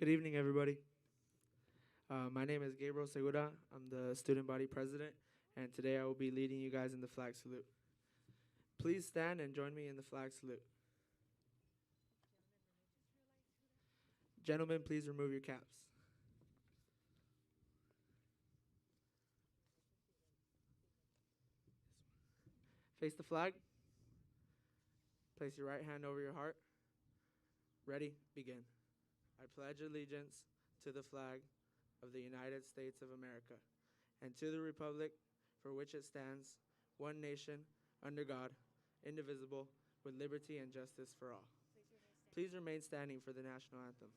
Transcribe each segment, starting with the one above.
Good evening, everybody. My name is Gabriel Segura. I'm the student body president, and today I will be leading you guys in the flag salute. Please stand and join me in the flag salute. Gentlemen, please remove your caps. Face the flag. Place your right hand over your heart. Ready? Begin. I pledge allegiance to the flag of the United States of America and to the republic for which it stands, one nation, under God, indivisible, with liberty and justice for all. Please remain standing for the national anthem.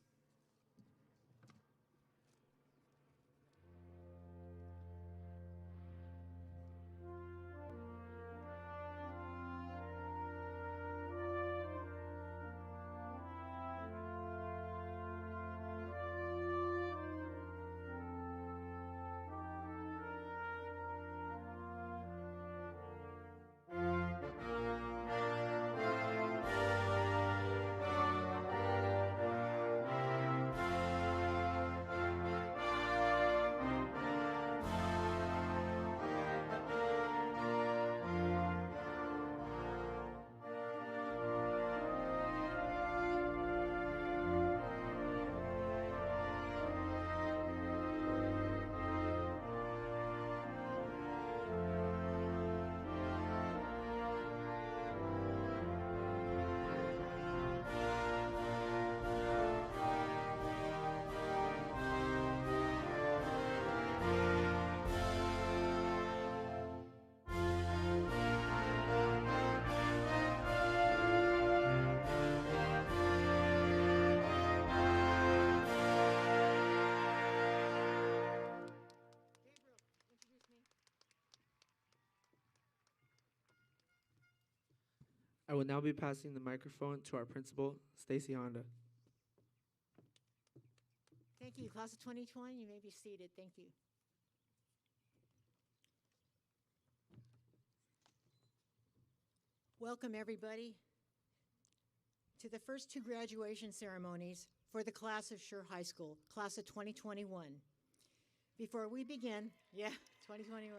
I will now be passing the microphone to our principal, Stacy Honda. Thank you. Class of 2020, you may be seated. Thank you. Welcome, everybody, to the first two graduation ceremonies for the class of Schurr High School, class of 2021. Before we begin, 2021.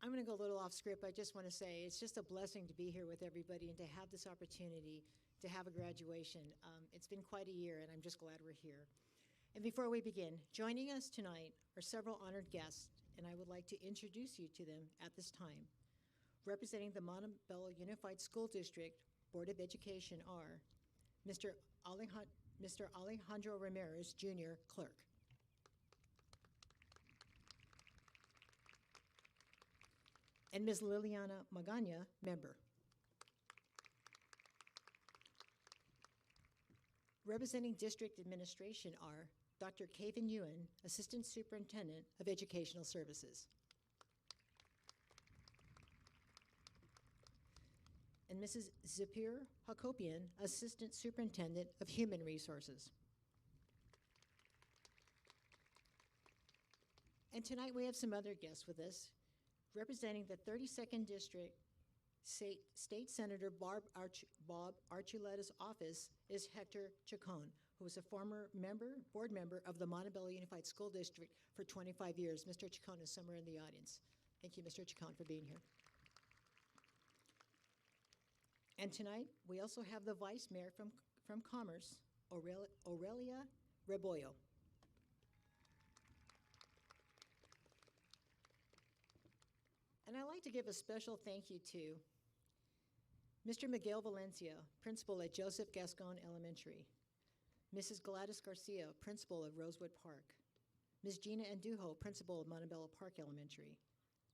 I'm going to go a little off script. I just want to say it's just a blessing to be here with everybody and to have this opportunity to have a graduation. It's been quite a year, and I'm just glad we're here. And before we begin, joining us tonight are several honored guests, and I would like to introduce you to them at this time. Representing the Montebello Unified School District Board of Education are Mr. Alejandro Ramirez, Jr., Clerk. And Ms. Liliana Magana, Member. Representing District Administration are Dr. Kaven Ewan, Assistant Superintendent of Educational Services. And Mrs. Zipir Hakopian, Assistant Superintendent of Human Resources. And tonight we have some other guests with us. Representing the 32nd District, State Senator Bob Archuleta's office is Hector Chacon, who is a former board member of the Montebello Unified School District for 25 years. Mr. Chacon is somewhere in the audience. Thank you, Mr. Chacon, for being here. And tonight, we also have the Vice Mayor from Commerce, Aurelia Rebollo. And I'd like to give a special thank you to Mr. Miguel Valencia, Principal at Joseph Gascon Elementary, Mrs. Gladys Garcia, Principal of Rosewood Park, Ms. Gina Andujo, Principal of Montebello Park Elementary,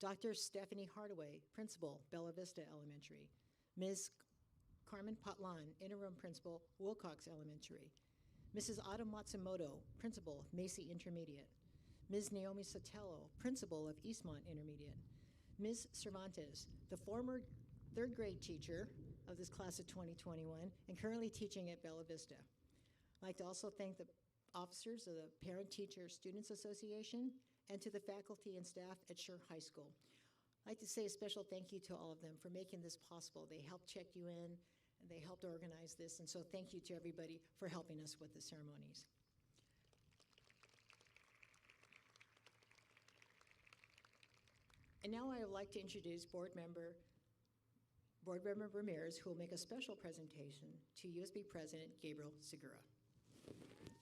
Dr. Stephanie Hardaway, Principal, Bella Vista Elementary, Ms. Carmen Patlan, Interim Principal, Wilcox Elementary, Mrs. Ada Matsumoto, Principal, Macy Intermediate, Ms. Naomi Sotelo, Principal of Eastmont Intermediate, Ms. Cervantes, the former third grade teacher of this class of 2021 and currently teaching at Bella Vista. I'd like to also thank the officers of the Parent Teacher Students Association and to the faculty and staff at Schurr High School. I'd like to say a special thank you to all of them for making this possible. They helped check you in, and they helped organize this, and so thank you to everybody for helping us with the ceremonies. And now I would like to introduce Board Member Ramirez, who will make a special presentation to USB President Gabriel Segura. I can't turn this.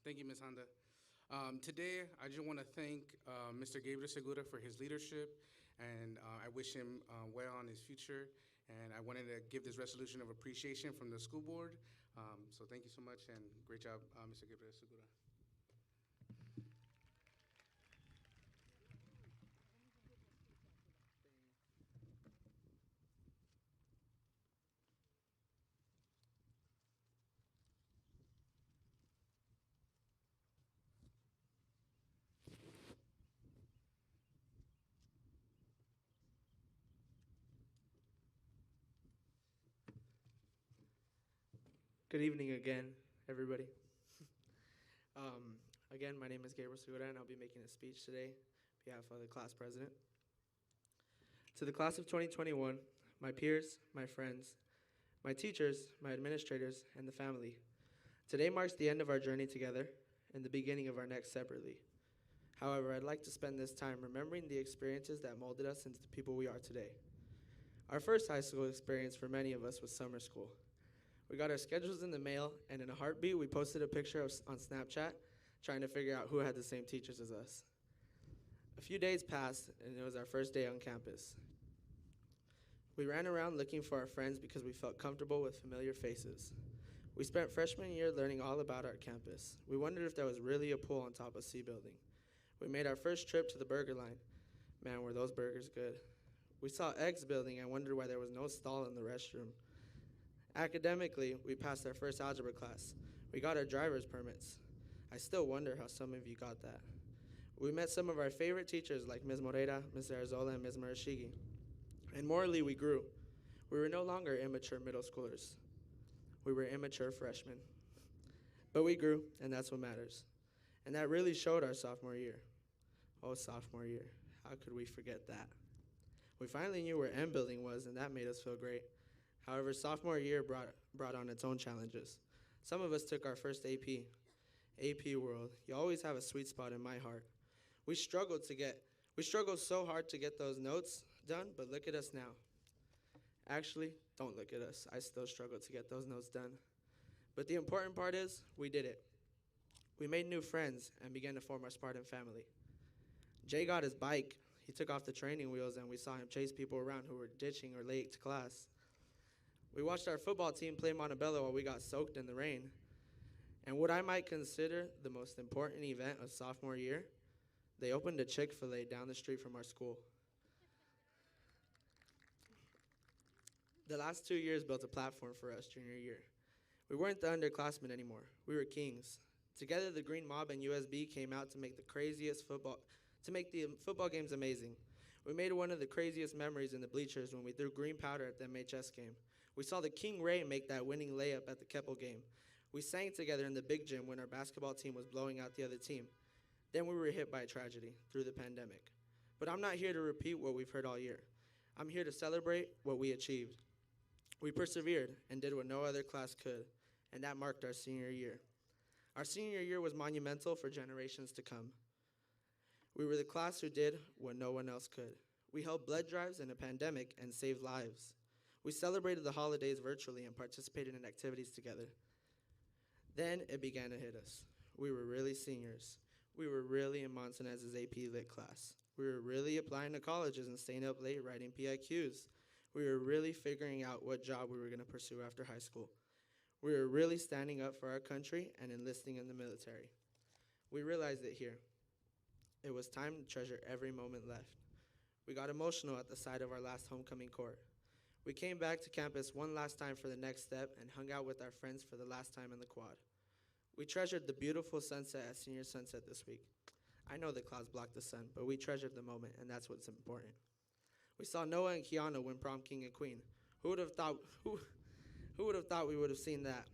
Thank you, Ms. Honda. Today, I just want to thank Mr. Gabriel Segura for his leadership, and I wish him well on his future. And I wanted to give this resolution of appreciation from the school board. So thank you so much, and great job, Mr. Gabriel Segura. Good evening again, everybody. Again, my name is Gabriel Segura, and I'll be making a speech today on behalf of the class president. To the class of 2021, my peers, my friends, my teachers, my administrators, and the family, today marks the end of our journey together and the beginning of our next separately. However, I'd like to spend this time remembering the experiences that molded us into the people we are today. Our first high school experience for many of us was summer school. We got our schedules in the mail, and in a heartbeat, we posted a picture on Snapchat, trying to figure out who had the same teachers as us. A few days passed, and it was our first day on campus. We ran around looking for our friends because we felt comfortable with familiar faces. We spent freshman year learning all about our campus. We wondered if there was really a pool on top of C building. We made our first trip to the burger line. Man, were those burgers good. We saw X building and wondered why there was no stall in the restroom. Academically, we passed our first algebra class. We got our driver's permits. I still wonder how some of you got that. We met some of our favorite teachers like Ms. Moreira, Ms. Arazola, and Ms. Marashigi. And morally, we grew. We were no longer immature middle schoolers. We were immature freshmen. But we grew, and that's what matters. And that really showed our sophomore year. Oh, sophomore year. How could we forget that? We finally knew where M building was, and that made us feel great. However, sophomore year brought on its own challenges. Some of us took our first AP. AP world, you always have a sweet spot in my heart. We struggled so hard to get those notes done, but look at us now. Actually, don't look at us. I still struggle to get those notes done. But the important part is, we did it. We made new friends and began to form our Spartan family. Jay got his bike. He took off the training wheels, and we saw him chase people around who were ditching or late to class. We watched our football team play Montebello while we got soaked in the rain. And what I might consider the most important event of sophomore year, they opened a Chick-fil-A down the street from our school. The last 2 years built a platform for us junior year. We weren't the underclassmen anymore. We were kings. Together, the Green Mob and USB came out to make the football games amazing. We made one of the craziest memories in the bleachers when we threw green powder at the MHS game. We saw the King Ray make that winning layup at the Keppel game. We sang together in the big gym when our basketball team was blowing out the other team. Then we were hit by a tragedy through the pandemic. But I'm not here to repeat what we've heard all year. I'm here to celebrate what we achieved. We persevered and did what no other class could, and that marked our senior year. Our senior year was monumental for generations to come. We were the class who did what no one else could. We held blood drives in a pandemic and saved lives. We celebrated the holidays virtually and participated in activities together. Then it began to hit us. We were really seniors. We were really in Montanez's AP Lit class. We were really applying to colleges and staying up late writing PIQs. We were really figuring out what job we were going to pursue after high school. We were really standing up for our country and enlisting in the military. We realized it here. It was time to treasure every moment left. We got emotional at the sight of our last homecoming court. We came back to campus one last time for the next step and hung out with our friends for the last time in the quad. We treasured the beautiful sunset at Senior Sunset this week. I know the clouds block the sun, but we treasured the moment, and that's what's important. We saw Noah and Kiana win prom king and queen. Who would have thought we would have seen that?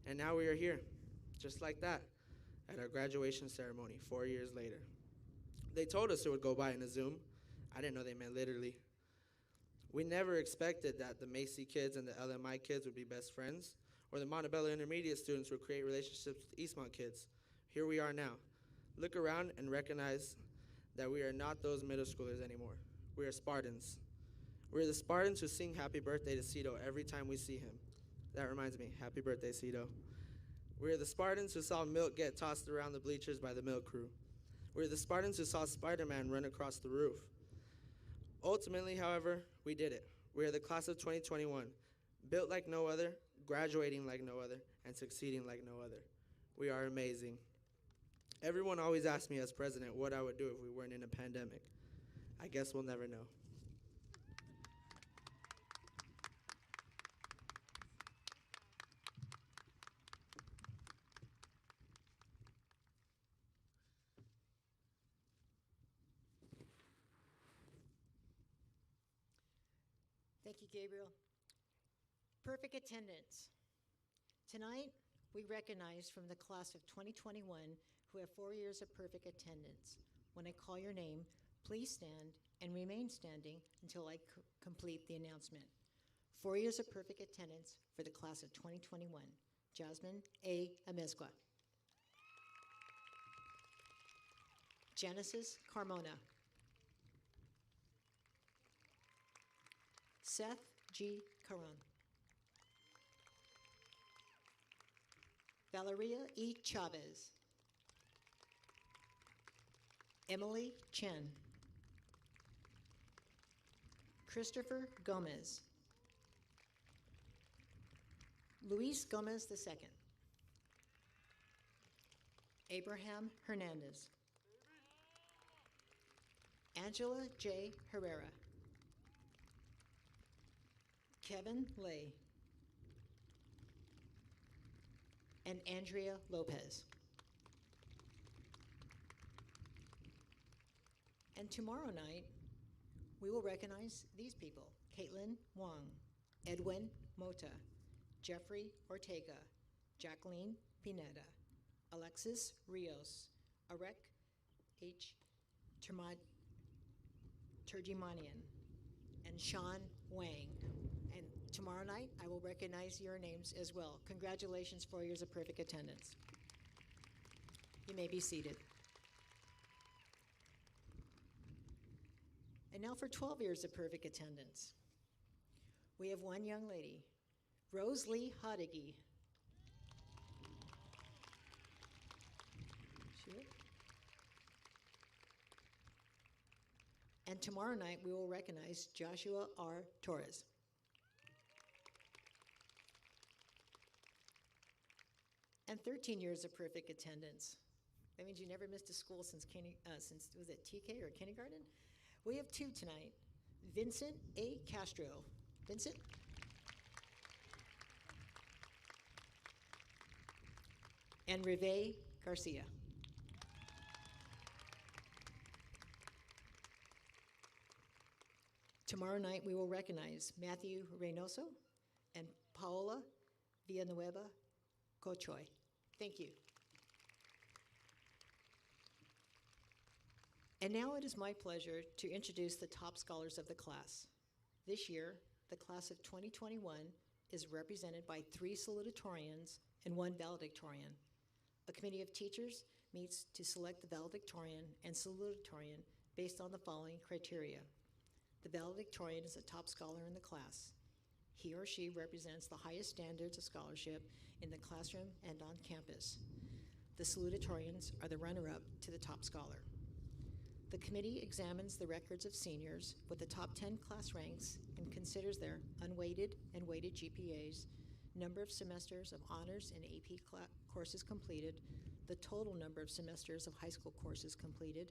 And now we are here, just like that, at our graduation ceremony 4 years later. They told us it would go by in a Zoom. I didn't know they meant literally. We never expected that the Macy kids and the LMI kids would be best friends, or the Montebello Intermediate students would create relationships with Eastmont kids. Here we are now. Look around and recognize that we are not those middle schoolers anymore. We are Spartans. We are the Spartans who sing happy birthday to Cito every time we see him. That reminds me, happy birthday, Cito. We are the Spartans who saw milk get tossed around the bleachers by the milk crew. We are the Spartans who saw Spider-Man run across the roof. Ultimately, however, we did it. We are the class of 2021, built like no other, graduating like no other, and succeeding like no other. We are amazing. Everyone always asked me as president what I would do if we weren't in a pandemic. I guess we'll never know. Thank you, Gabriel. Perfect attendance. Tonight, we recognize from the class of 2021 who have 4 years of perfect attendance. When I call your name, please stand and remain standing until I complete the announcement. 4 years of perfect attendance for the class of 2021. Jasmine A. Amezcua. Genesis Carmona. Seth G. Caron. Valeria E. Chavez. Emily Chen. Christopher Gomez. Luis Gomez II. Abraham Hernandez. Angela J. Herrera. Kevin Lay. And Andrea Lopez. And tomorrow night, we will recognize these people: Caitlin Wong, Edwin Mota, Jeffrey Ortega, Jacqueline Pineda, Alexis Rios, Arek H. Turjimanian, and Sean Wang. And tomorrow night, I will recognize your names as well. Congratulations, 4 years of perfect attendance. You may be seated. And now for 12 years of perfect attendance. We have one young lady, Rose Lee Hodigi. Sure. And tomorrow night, we will recognize Joshua R. Torres. And 13 years of perfect attendance. That means you never missed a school since was it TK or kindergarten? We have two tonight. Vincent A. Castro. Vincent? And Reve Garcia. Tomorrow night, we will recognize Matthew Reynoso and Paola Villanueva Cochoy. Thank you. And now it is my pleasure to introduce the top scholars of the class. This year, the class of 2021 is represented by 3 salutatorians and 1 valedictorian. A committee of teachers meets to select the valedictorian and salutatorian based on the following criteria. The valedictorian is a top scholar in the class. He or she represents the highest standards of scholarship in the classroom and on campus. The salutatorians are the runner-up to the top scholar. The committee examines the records of seniors with the top 10 class ranks and considers their unweighted and weighted GPAs, number of semesters of honors and AP courses completed, the total number of semesters of high school courses completed,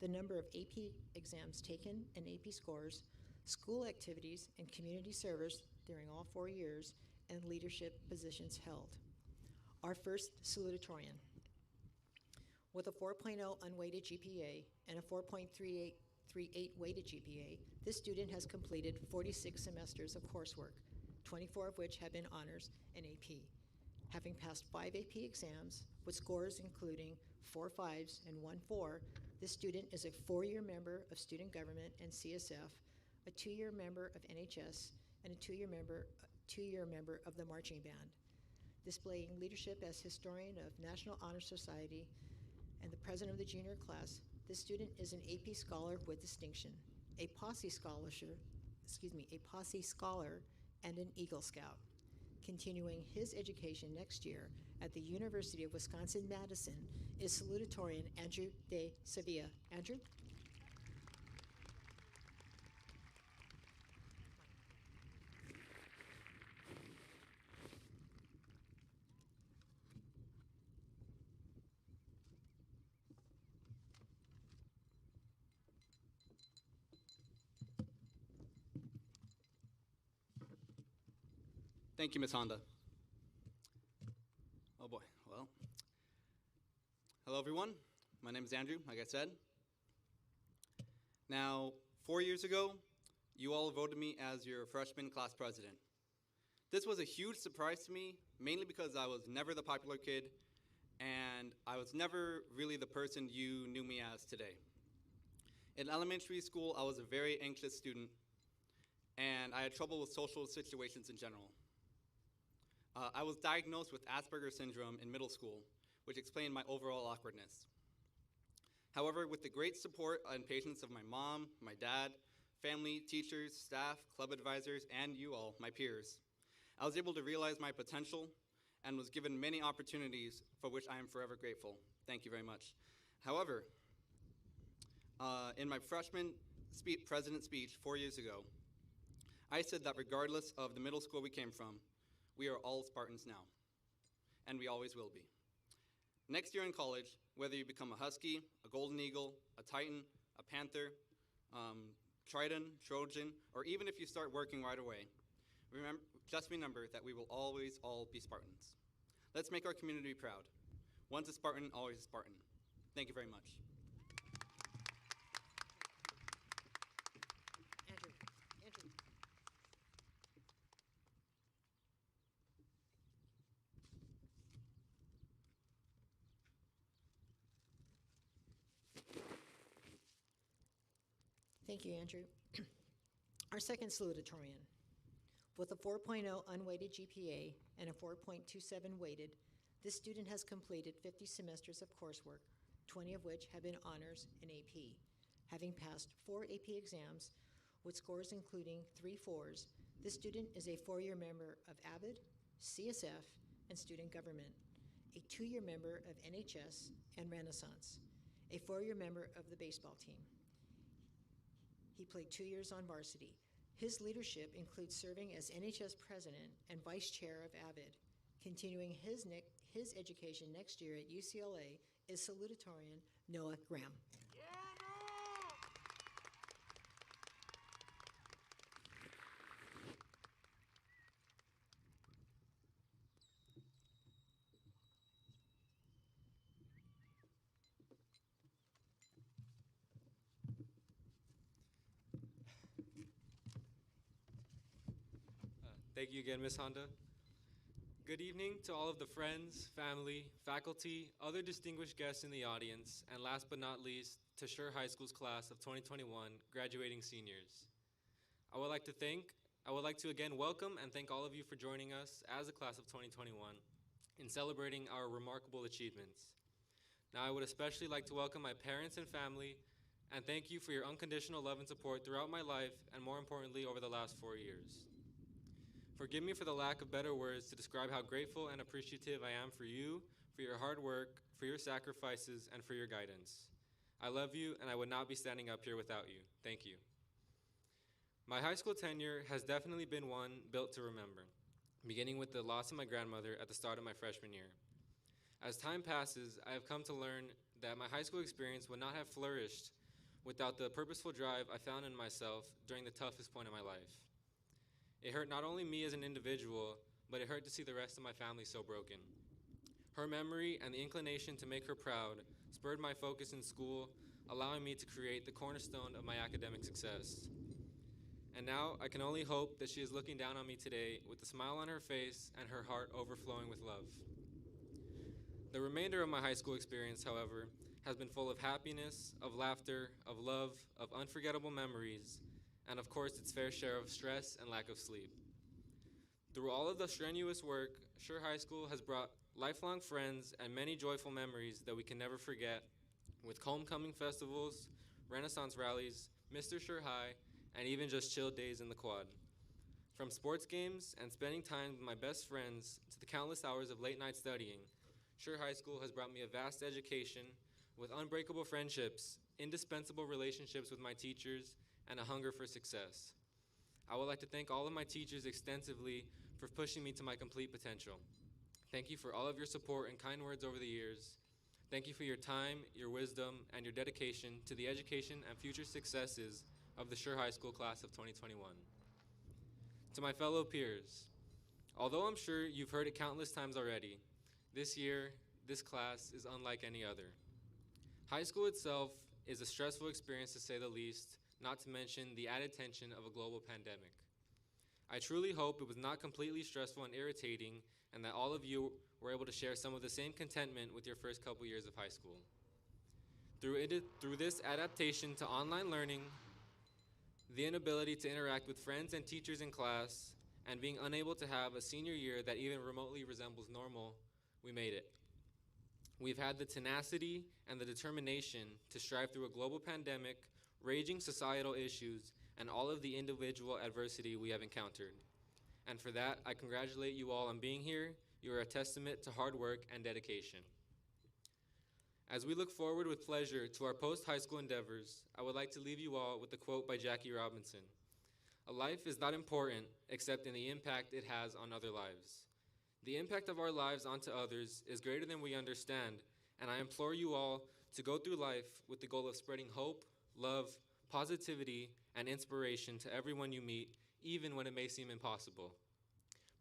the number of AP exams taken and AP scores, school activities and community service during all 4 years, and leadership positions held. Our first salutatorian. With a 4.0 unweighted GPA and a 4.38 weighted GPA, this student has completed 46 semesters of coursework, 24 of which have been honors and AP. Having passed 5 AP exams with scores including 4 5s and 1 4, this student is a 4-year member of student government and CSF, a 2-year member of NHS, and a 2-year member of the marching band. Displaying leadership as historian of National Honor Society and the president of the junior class, this student is an AP scholar with distinction, a posse scholar, and an Eagle Scout. Continuing his education next year at the University of Wisconsin-Madison is salutatorian Andrew de Sevilla. Andrew? Thank you, Ms. Honda. Oh boy, well. Hello everyone, my name is Andrew, like I said. Now, 4 years ago, you all voted me as your freshman class president. This was a huge surprise to me, mainly because I was never the popular kid, and I was never really the person you knew me as today. In elementary school, I was a very anxious student, and I had trouble with social situations in general. I was diagnosed with Asperger's syndrome in middle school, which explained my overall awkwardness. However, with the great support and patience of my mom, my dad, family, teachers, staff, club advisors, and you all, my peers, I was able to realize my potential and was given many opportunities for which I am forever grateful. Thank you very much. However, in my freshman president speech 4 years ago, I said that regardless of the middle school we came from, we are all Spartans now, and we always will be. Next year in college, whether you become a Husky, a Golden Eagle, a Titan, a Panther, Triton, Trojan, or even if you start working right away, just remember that we will always all be Spartans. Let's make our community proud. Once a Spartan, always a Spartan. Thank you very much. Andrew. Thank you, Andrew. Our second salutatorian. With a 4.0 unweighted GPA and a 4.27 weighted, this student has completed 50 semesters of coursework, 20 of which have been honors and AP. Having passed 4 AP exams with scores including 3 4s, this student is a 4-year member of AVID, CSF, and student government, a 2-year member of NHS and Renaissance, a 4-year member of the baseball team. He played 2 years on varsity. His leadership includes serving as NHS president and vice chair of AVID. Continuing his education next year at UCLA is salutatorian Noah Graham. Thank you again, Ms. Honda. Good evening to all of the friends, family, faculty, other distinguished guests in the audience, and last but not least, to Schurr High School's class of 2021 graduating seniors. I would like to again welcome and thank all of you for joining us as a class of 2021 in celebrating our remarkable achievements. Now, I would especially like to welcome my parents and family and thank you for your unconditional love and support throughout my life and more importantly, over the last 4 years. Forgive me for the lack of better words to describe how grateful and appreciative I am for you, for your hard work, for your sacrifices, and for your guidance. I love you, and I would not be standing up here without you. Thank you. My high school tenure has definitely been one built to remember, beginning with the loss of my grandmother at the start of my freshman year. As time passes, I have come to learn that my high school experience would not have flourished without the purposeful drive I found in myself during the toughest point of my life. It hurt not only me as an individual, but it hurt to see the rest of my family so broken. Her memory and the inclination to make her proud spurred my focus in school, allowing me to create the cornerstone of my academic success. And now I can only hope that she is looking down on me today with a smile on her face and her heart overflowing with love. The remainder of my high school experience, however, has been full of happiness, of laughter, of love, of unforgettable memories, and of course its fair share of stress and lack of sleep. Through all of the strenuous work, Schurr High School has brought lifelong friends and many joyful memories that we can never forget, with homecoming festivals, Renaissance rallies, Mr. Schurr High, and even just chill days in the quad. From sports games and spending time with my best friends to the countless hours of late night studying, Schurr High School has brought me a vast education with unbreakable friendships, indispensable relationships with my teachers, and a hunger for success. I would like to thank all of my teachers extensively for pushing me to my complete potential. Thank you for all of your support and kind words over the years. Thank you for your time, your wisdom, and your dedication to the education and future successes of the Schurr High School class of 2021. To my fellow peers, although I'm sure you've heard it countless times already, this year, this class is unlike any other. High school itself is a stressful experience to say the least, not to mention the added tension of a global pandemic. I truly hope it was not completely stressful and irritating, and that all of you were able to share some of the same contentment with your first couple years of high school. Through this adaptation to online learning, the inability to interact with friends and teachers in class, and being unable to have a senior year that even remotely resembles normal, we made it. We've had the tenacity and the determination to strive through a global pandemic, raging societal issues, and all of the individual adversity we have encountered. And for that, I congratulate you all on being here. You are a testament to hard work and dedication. As we look forward with pleasure to our post-high school endeavors, I would like to leave you all with a quote by Jackie Robinson. "A life is not important except in the impact it has on other lives. The impact of our lives onto others is greater than we understand, and I implore you all to go through life with the goal of spreading hope, love, positivity, and inspiration to everyone you meet, even when it may seem impossible.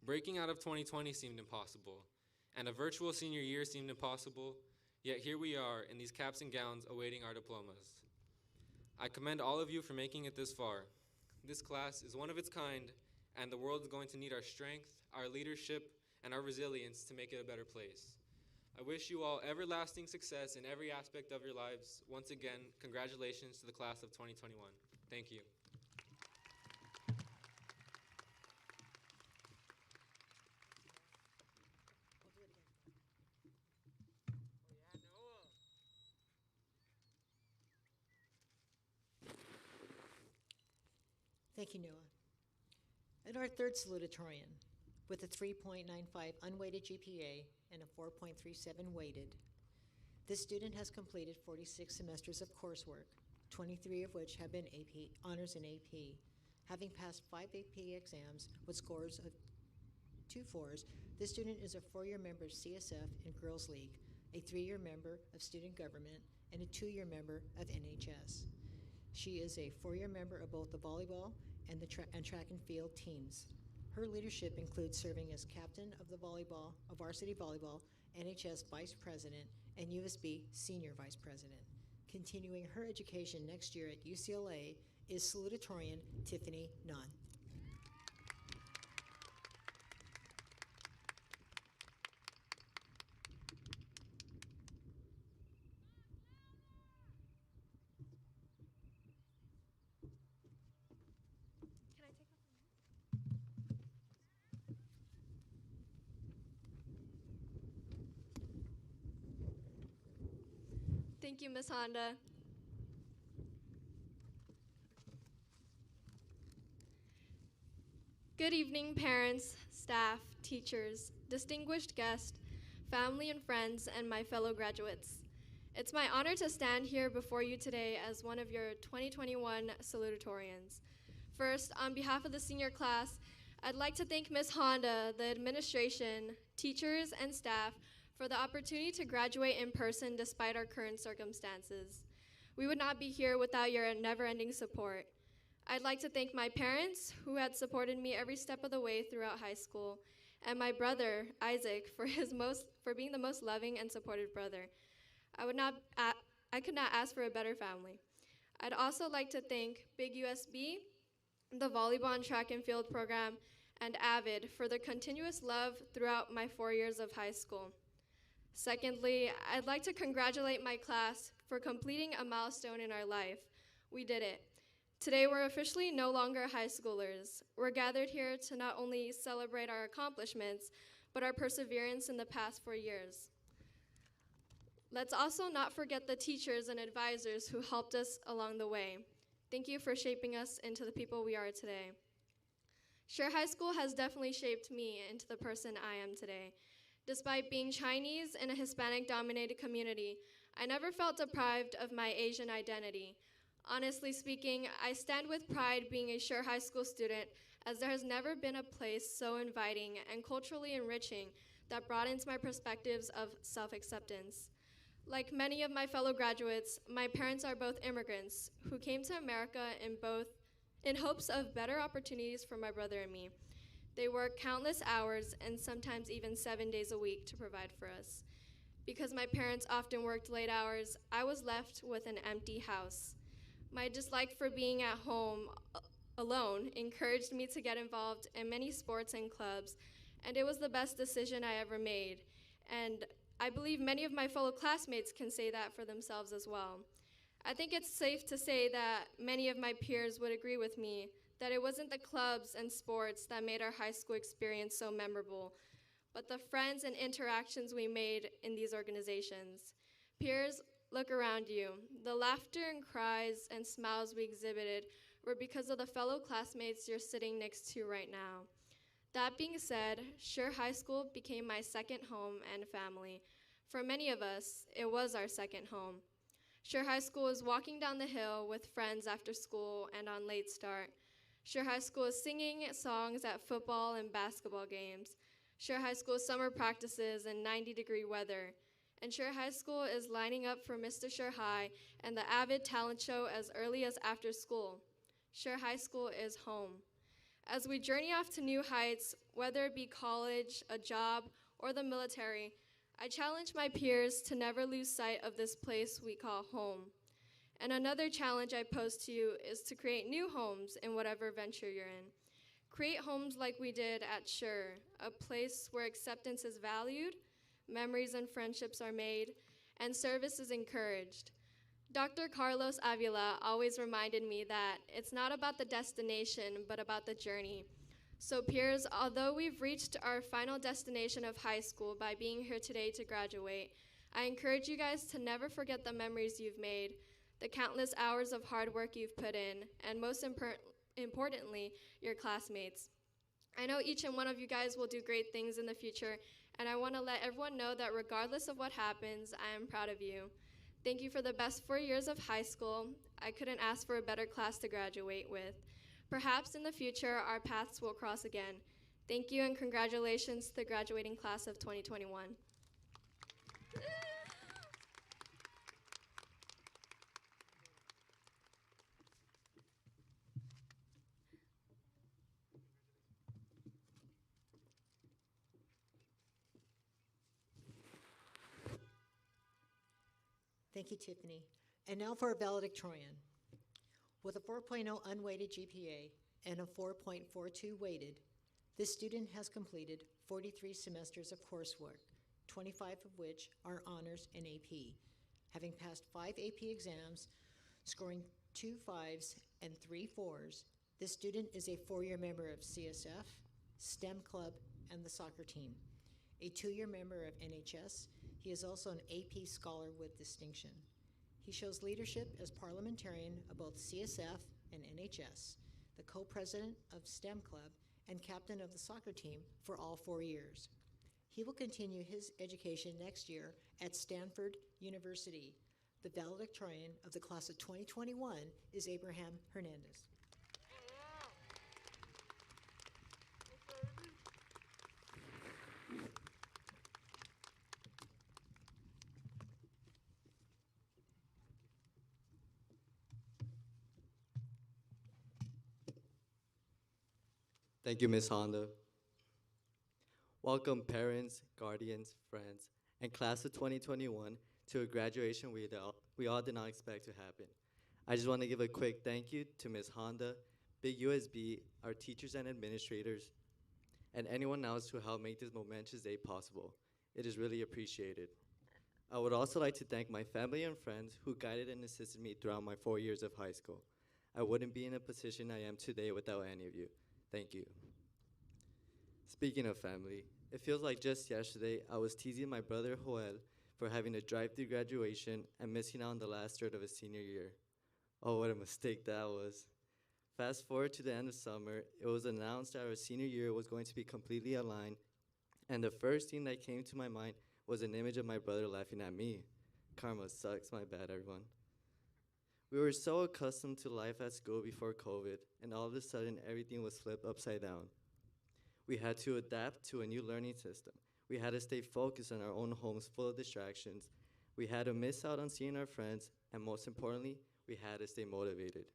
Breaking out of 2020 seemed impossible, and a virtual senior year seemed impossible, yet here we are in these caps and gowns awaiting our diplomas. I commend all of you for making it this far. This class is one of its kind, and the world is going to need our strength, our leadership, and our resilience to make it a better place. I wish you all everlasting success in every aspect of your lives. Once again, congratulations to the class of 2021. Thank you." Thank you, Noah. And our third salutatorian, with a 3.95 unweighted GPA and a 4.37 weighted, this student has completed 46 semesters of coursework, 23 of which have been AP, honors in AP. Having passed 5 AP exams with scores of 2 4s, this student is a 4-year member of CSF and Girls League, a 3-year member of Student Government, and a 2-year member of NHS. She is a 4-year member of both the volleyball and the track and field teams. Her leadership includes serving as captain of the varsity volleyball, NHS vice president, and USB senior vice president. Continuing her education next year at UCLA is salutatorian Tiffany Nunn. Thank you, Ms. Honda. Good evening, parents, staff, teachers, distinguished guests, family and friends, and my fellow graduates. It's my honor to stand here before you today as one of your 2021 salutatorians. First, on behalf of the senior class, I'd like to thank Ms. Honda, the administration, teachers, and staff for the opportunity to graduate in person despite our current circumstances. We would not be here without your never-ending support. I'd like to thank my parents who had supported me every step of the way throughout high school, and my brother, Isaac, for being the most loving and supportive brother. I could not ask for a better family. I'd also like to thank Big USB, the volleyball and track and field program, and AVID for their continuous love throughout my 4 years of high school. Secondly, I'd like to congratulate my class for completing a milestone in our life. We did it. Today, we're officially no longer high schoolers. We're gathered here to not only celebrate our accomplishments, but our perseverance in the past 4 years. Let's also not forget the teachers and advisors who helped us along the way. Thank you for shaping us into the people we are today. Schurr High School has definitely shaped me into the person I am today. Despite being Chinese in a Hispanic-dominated community, I never felt deprived of my Asian identity. Honestly speaking, I stand with pride being a Schurr High School student, as there has never been a place so inviting and culturally enriching that broadens my perspectives of self-acceptance. Like many of my fellow graduates, my parents are both immigrants who came to America in hopes of better opportunities for my brother and me. They work countless hours and sometimes even 7 days a week to provide for us. Because my parents often worked late hours, I was left with an empty house. My dislike for being at home alone encouraged me to get involved in many sports and clubs, and it was the best decision I ever made. And I believe many of my fellow classmates can say that for themselves as well. I think it's safe to say that many of my peers would agree with me that it wasn't the clubs and sports that made our high school experience so memorable, but the friends and interactions we made in these organizations. Peers, look around you. The laughter and cries and smiles we exhibited were because of the fellow classmates you're sitting next to right now. That being said, Schurr High School became my second home and family. For many of us, it was our second home. Schurr High School is walking down the hill with friends after school and on late start. Schurr High School is singing songs at football and basketball games. Schurr High School summer practices in 90-degree weather. And Schurr High School is lining up for Mr. Schurr High and the Avid Talent Show as early as after school. Schurr High School is home. As we journey off to new heights, whether it be college, a job, or the military, I challenge my peers to never lose sight of this place we call home. And another challenge I pose to you is to create new homes in whatever venture you're in. Create homes like we did at Schurr, a place where acceptance is valued, memories and friendships are made, and service is encouraged. Dr. Carlos Avila always reminded me that it's not about the destination, but about the journey. So peers, although we've reached our final destination of high school by being here today to graduate, I encourage you guys to never forget the memories you've made, the countless hours of hard work you've put in, and most importantly, your classmates. I know each and one of you guys will do great things in the future, and I want to let everyone know that regardless of what happens, I am proud of you. Thank you for the best 4 years of high school. I couldn't ask for a better class to graduate with. Perhaps in the future, our paths will cross again. Thank you and congratulations to the graduating class of 2021. Thank you, Tiffany. And now for a valedictorian. With a 4.0 unweighted GPA and a 4.42 weighted, this student has completed 43 semesters of coursework, 25 of which are honors and AP, having passed 5 AP exams, scoring 2 5s and 3 4s. This student is a 4-year member of CSF, STEM Club, and the soccer team. A 2-year member of NHS, he is also an AP Scholar with distinction. He shows leadership as parliamentarian of both CSF and NHS, the co-president of STEM Club, and captain of the soccer team for all 4 years. He will continue his education next year at Stanford University. The valedictorian of the class of 2021 is Abraham Hernandez. Thank you, Ms. Honda. Welcome parents, guardians, friends, and class of 2021 to a graduation we all did not expect to happen. I just want to give a quick thank you to Ms. Honda, Big USB, our teachers and administrators, and anyone else who helped make this momentous day possible. It is really appreciated. I would also like to thank my family and friends who guided and assisted me throughout my 4 years of high school. I wouldn't be in a position I am today without any of you. Thank you. Speaking of family, it feels like just yesterday I was teasing my brother Joel for having a drive-through graduation and missing out on the last third of his senior year. Oh, what a mistake that was. Fast forward to the end of summer, it was announced that our senior year was going to be completely aligned, and the first thing that came to my mind was an image of my brother laughing at me. Karma sucks, my bad, everyone. We were so accustomed to life at school before COVID, and all of a sudden everything was flipped upside down. We had to adapt to a new learning system. We had to stay focused on our own homes full of distractions. We had to miss out on seeing our friends, and most importantly, we had to stay motivated.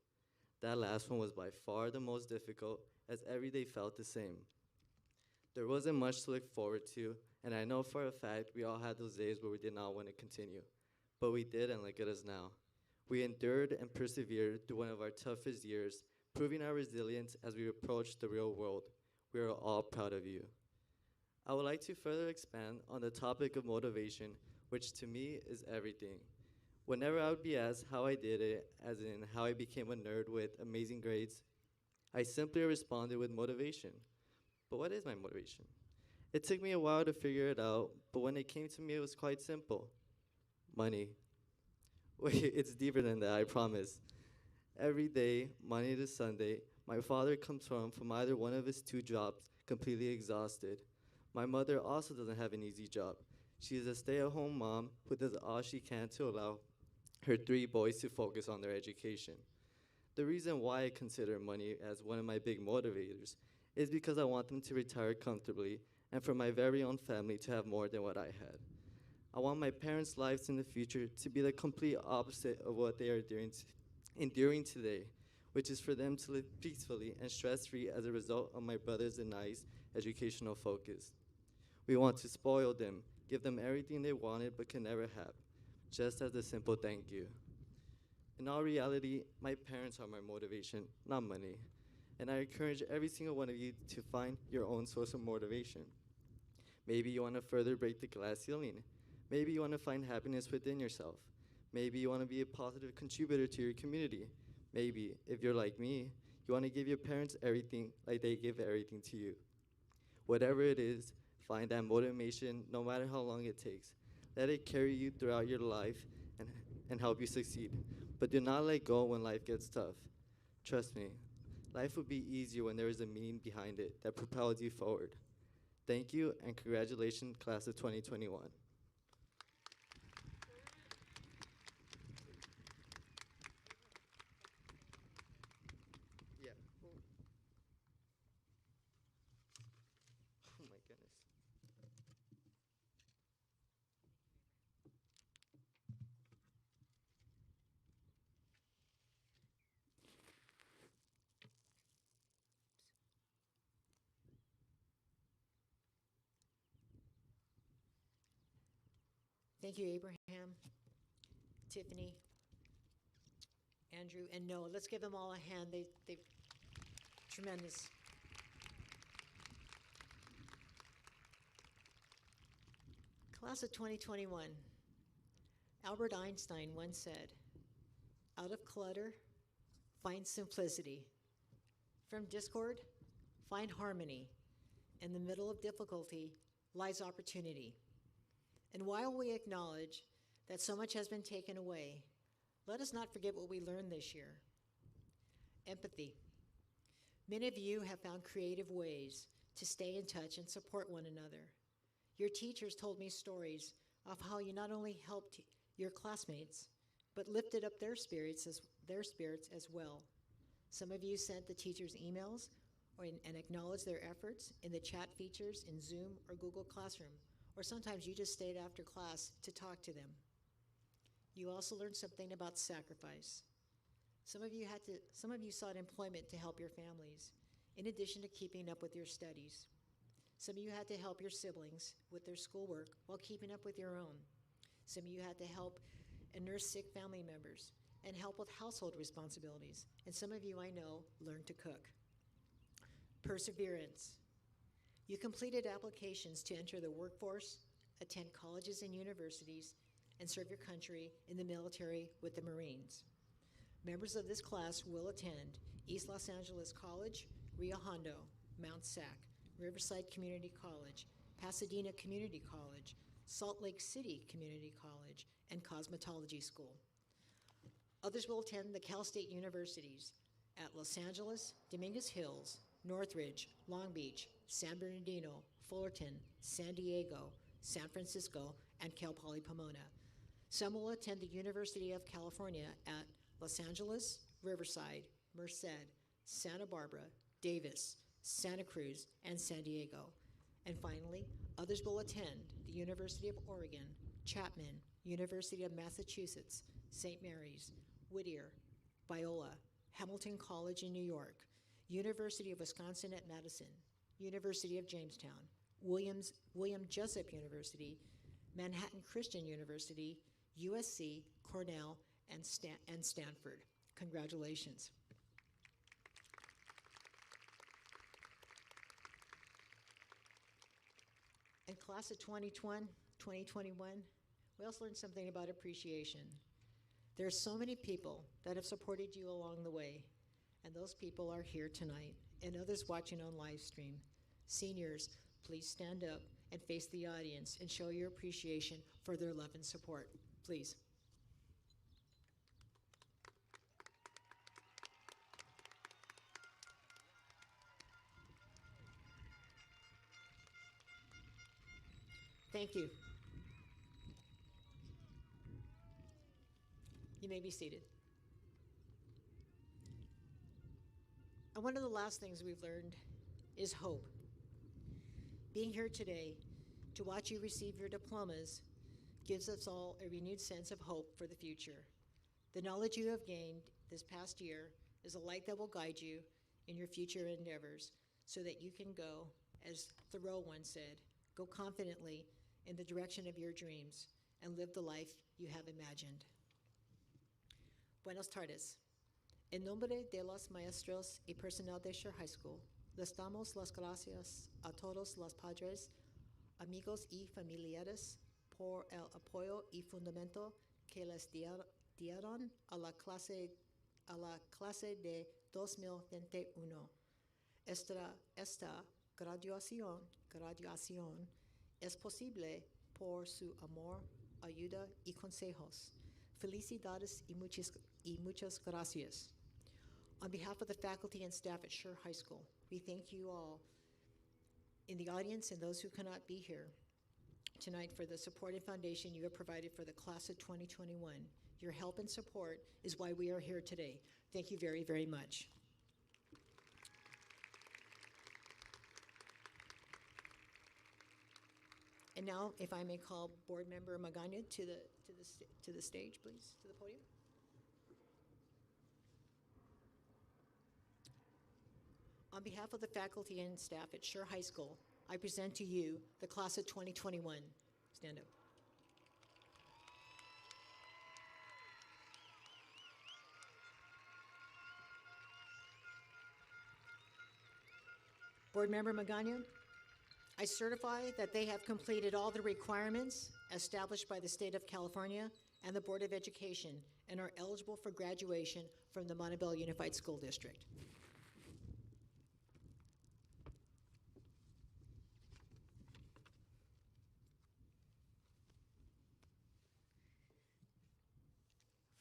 That last one was by far the most difficult, as every day felt the same. There wasn't much to look forward to, and I know for a fact we all had those days where we did not want to continue. But we did, and look at us now. We endured and persevered through one of our toughest years, proving our resilience as we approached the real world. We are all proud of you. I would like to further expand on the topic of motivation, which to me is everything. Whenever I would be asked how I did it, as in how I became a nerd with amazing grades, I simply responded with motivation. But what is my motivation? It took me a while to figure it out, but when it came to me, it was quite simple. Money. Wait, it's deeper than that, I promise. Every day, Monday to Sunday, my father comes home from either one of his 2 jobs, completely exhausted. My mother also doesn't have an easy job. She is a stay-at-home mom who does all she can to allow her 3 boys to focus on their education. The reason why I consider money as one of my big motivators is because I want them to retire comfortably and for my very own family to have more than what I had. I want my parents' lives in the future to be the complete opposite of what they are enduring today, which is for them to live peacefully and stress-free as a result of my brother's and I's educational focus. We want to spoil them, give them everything they wanted but can never have, just as a simple thank you. In all reality, my parents are my motivation, not money. And I encourage every single one of you to find your own source of motivation. Maybe you want to further break the glass ceiling. Maybe you want to find happiness within yourself. Maybe you want to be a positive contributor to your community. Maybe, if you're like me, you want to give your parents everything like they give everything to you. Whatever it is, find that motivation no matter how long it takes. Let it carry you throughout your life and help you succeed. But do not let go when life gets tough. Trust me, life would be easier when there is a meaning behind it that propels you forward. Thank you, and congratulations, class of 2021. Yeah. Oh my goodness. Thank you, Abraham, Tiffany, Andrew, and Noah. Let's give them all a hand. They've tremendous. Class of 2021. Albert Einstein once said, "Out of clutter, find simplicity. From discord, find harmony. In the middle of difficulty lies opportunity." And while we acknowledge that so much has been taken away, let us not forget what we learned this year. Empathy. Many of you have found creative ways to stay in touch and support one another. Your teachers told me stories of how you not only helped your classmates, but lifted up their spirits as well. Some of you sent the teachers emails and acknowledged their efforts in the chat features in Zoom or Google Classroom, or sometimes you just stayed after class to talk to them. You also learned something about sacrifice. Some of you sought employment to help your families, in addition to keeping up with your studies. Some of you had to help your siblings with their schoolwork while keeping up with your own. Some of you had to help and nurse sick family members and help with household responsibilities. And some of you, I know, learned to cook. Perseverance. You completed applications to enter the workforce, attend colleges and universities, and serve your country in the military with the Marines. Members of this class will attend East Los Angeles College, Rio Hondo, Mount Sac, Riverside Community College, Pasadena Community College, Salt Lake City Community College, and Cosmetology School. Others will attend the Cal State Universities at Los Angeles, Dominguez Hills, Northridge, Long Beach, San Bernardino, Fullerton, San Diego, San Francisco, and Cal Poly Pomona. Some will attend the University of California at Los Angeles, Riverside, Merced, Santa Barbara, Davis, Santa Cruz, and San Diego. And finally, others will attend the University of Oregon, Chapman, University of Massachusetts, St. Mary's, Whittier, Biola, Hamilton College in New York, University of Wisconsin at Madison, University of Jamestown, William Jessup University, Manhattan Christian University, USC, Cornell, and Stanford. Congratulations. In class of 2021, we also learned something about appreciation. There are so many people that have supported you along the way, and those people are here tonight, and others watching on live stream. Seniors, please stand up and face the audience and show your appreciation for their love and support. Please. Thank you. You may be seated. And one of the last things we've learned is hope. Being here today to watch you receive your diplomas gives us all a renewed sense of hope for the future. The knowledge you have gained this past year is a light that will guide you in your future endeavors so that you can go, as Thoreau once said, go confidently in the direction of your dreams and live the life you have imagined. Buenas tardes. En nombre de los maestros y personal de Schurr High School, les damos las gracias a todos los padres, amigos y familiares por el apoyo y fundamento que les dieron a la clase de 2021. Esta graduación es posible por su amor, ayuda y consejos. Felicidades y muchas gracias. On behalf of the faculty and staff at Schurr High School, we thank you all in the audience and those who cannot be here tonight for the support and foundation you have provided for the class of 2021. Your help and support is why we are here today. Thank you very, very much. And now, if I may call Board Member Magana to the stage, please, to the podium. On behalf of the faculty and staff at Schurr High School, I present to you the class of 2021. Stand up. Board Member Magana, I certify that they have completed all the requirements established by the State of California and the Board of Education and are eligible for graduation from the Montebello Unified School District.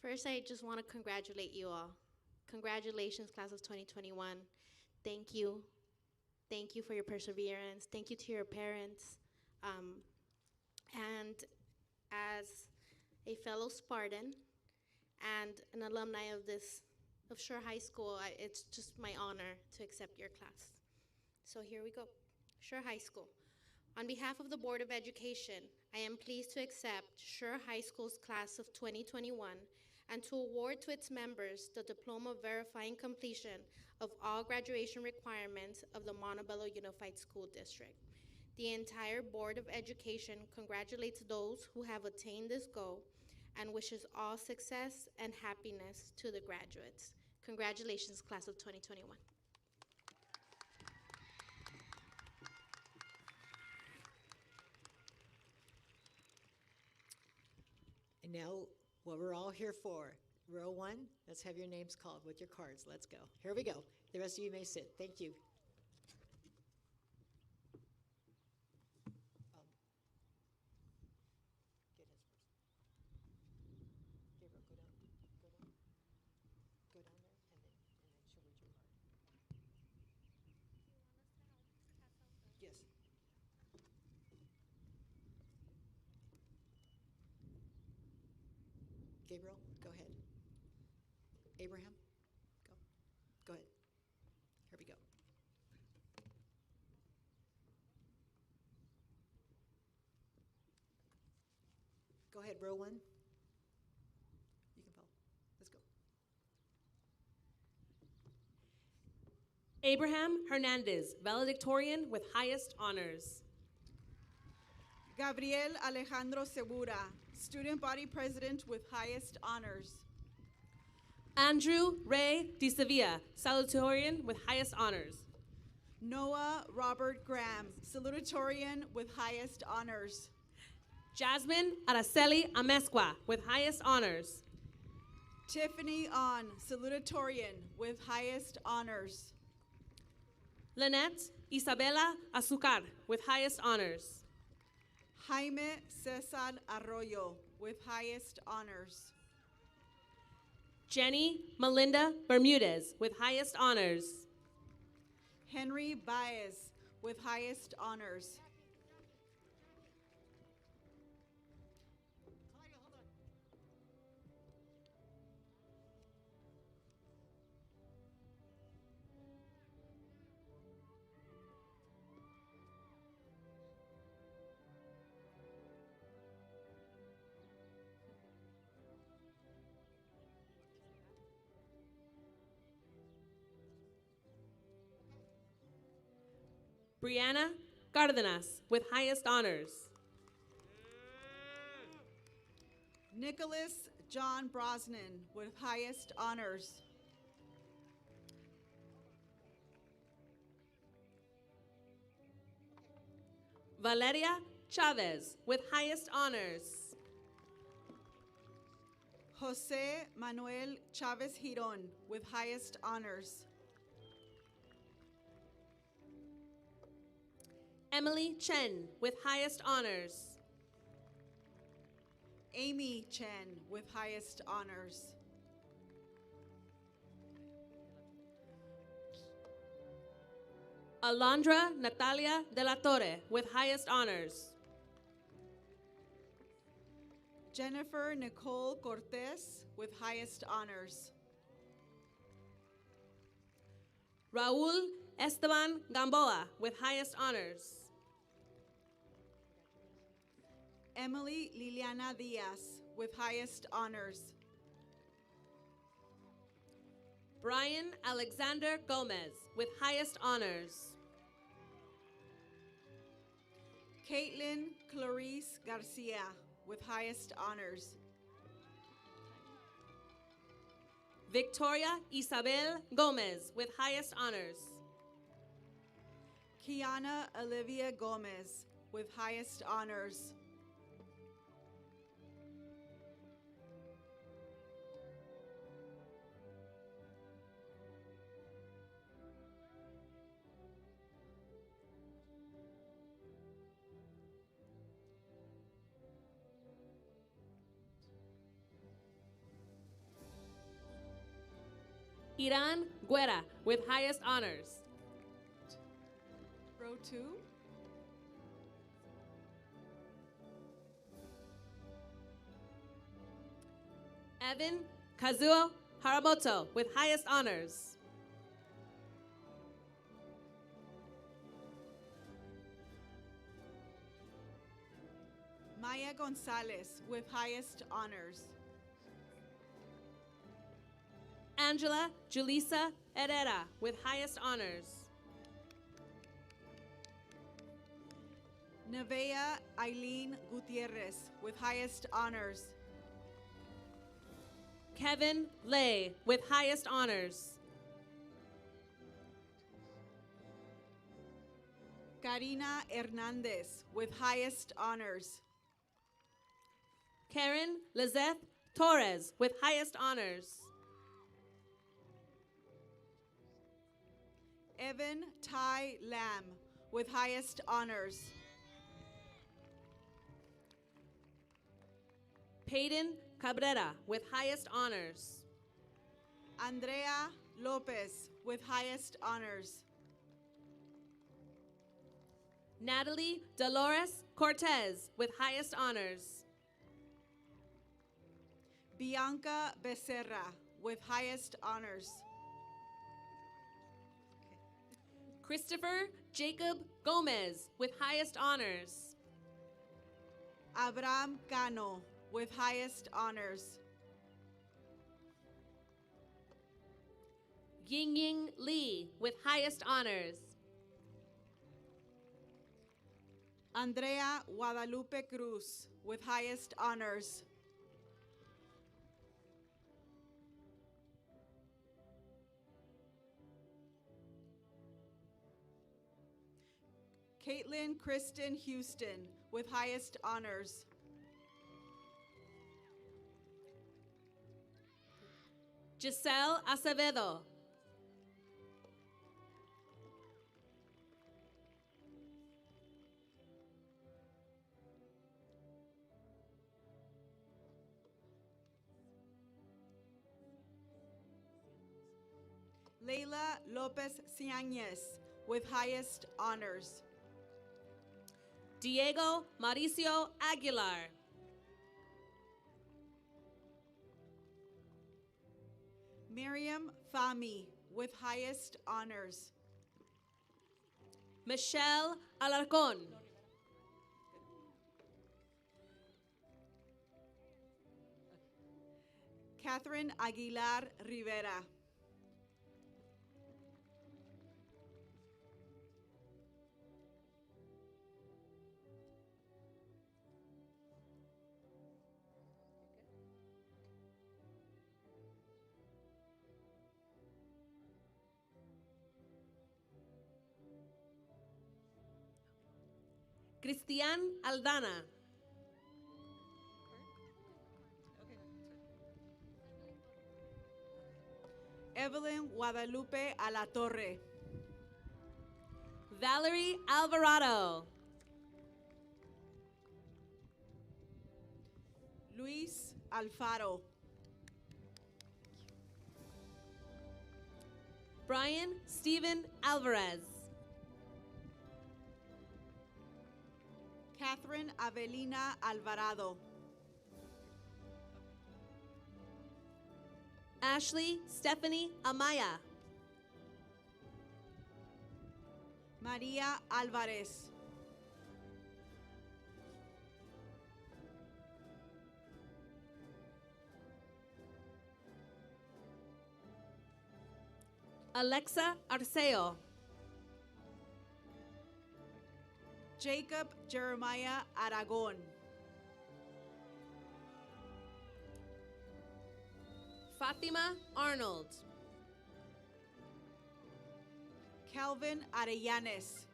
First, I just want to congratulate you all. Congratulations, class of 2021. Thank you. Thank you for your perseverance. Thank you to your parents. And as a fellow Spartan and an alumni of Schurr High School, it's just my honor to accept your class. So here we go. Schurr High School. On behalf of the Board of Education, I am pleased to accept Schurr High School's class of 2021 and to award to its members the diploma verifying completion of all graduation requirements of the Montebello Unified School District. The entire Board of Education congratulates those who have attained this goal and wishes all success and happiness to the graduates. Congratulations, class of 2021. And now, what we're all here for, row one, let's have your names called with your cards. Let's go. Here we go. The rest of you may sit. Thank you. Get his first. Gabriel, go down. Go down there, and then she'll read your card. Yes. Gabriel, go ahead. Abraham, go. Go ahead. Here we go. Go ahead, row one. You can follow. Let's go. Abraham Hernandez, valedictorian with highest honors. Gabriel Alejandro Segura, student body president with highest honors. Andrew Ray De Sevilla, salutatorian with highest honors. Noah Robert Graham, salutatorian with highest honors. Jasmine Araceli Amezcua with highest honors. Tiffany On, salutatorian with highest honors. Lynette Isabela Azucar with highest honors. Jaime Cesar Arroyo with highest honors. Jenny Melinda Bermudez with highest honors. Henry Baez with highest honors. Brianna Cardenas with highest honors. Nicholas John Brosnan with highest honors. Valeria Chavez with highest honors. Jose Manuel Chavez Giron with highest honors. Emily Chen with highest honors. Amy Chen with highest honors. Alondra Natalia de la Torre with highest honors. Jennifer Nicole Cortez with highest honors. Raul Esteban Gamboa with highest honors. Emily Liliana Diaz with highest honors. Brian Alexander Gomez with highest honors. Caitlin Clarice Garcia with highest honors. Victoria Isabel Gomez with highest honors. Kiana Olivia Gomez with highest honors. Iran Guerra with highest honors. Row 2. Evan Kazuo Haramoto with highest honors. Maya Gonzalez with highest honors. Angela Julissa Herrera with highest honors. Nevea Eileen Gutierrez with highest honors. Kevin Lay with highest honors. Karina Hernandez with highest honors. Karen Lizeth Torres with highest honors. Evan Ty Lam with highest honors. Peyton Cabrera with highest honors. Andrea Lopez with highest honors. Natalie Dolores Cortez with highest honors. Bianca Becerra with highest honors. Christopher Jacob Gomez with highest honors. Abraham Cano with highest honors. Ying Lee with highest honors. Andrea Guadalupe Cruz with highest honors. Caitlin Kristen Houston with highest honors. Giselle Acevedo. Leila Lopez Ciañez with highest honors. Diego Mauricio Aguilar. Miriam Fami with highest honors. Michelle Alarcon. Catherine Aguilar Rivera. Cristian Aldana. Evelyn Guadalupe Alatorre. Valerie Alvarado. Luis Alfaro. Brian Steven Alvarez. Catherine Avelina Alvarado. Ashley Stephanie Amaya. María Álvarez. Alexa Arceo. Jacob Jeremiah Aragon. Fatima Arnold. Calvin Arellanes.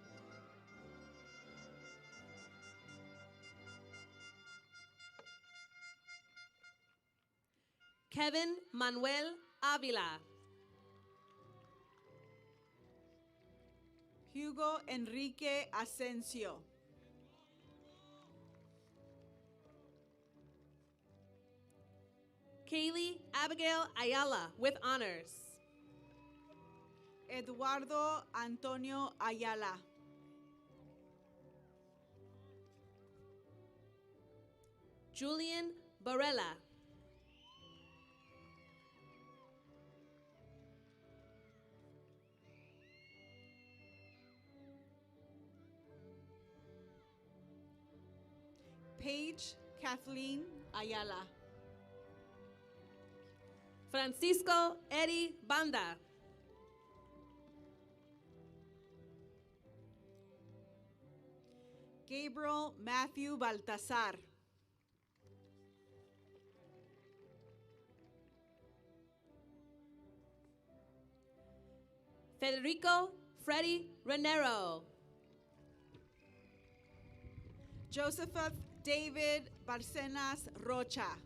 Kevin Manuel Avila. Hugo Enrique Asensio. Kaylee Abigail Ayala with honors. Eduardo Antonio Ayala. Julian Barella. Paige Kathleen Ayala. Francisco Eddie Banda. Gabriel Matthew Baltazar. Federico Freddy Renero. Joseph David Barcenas Rocha.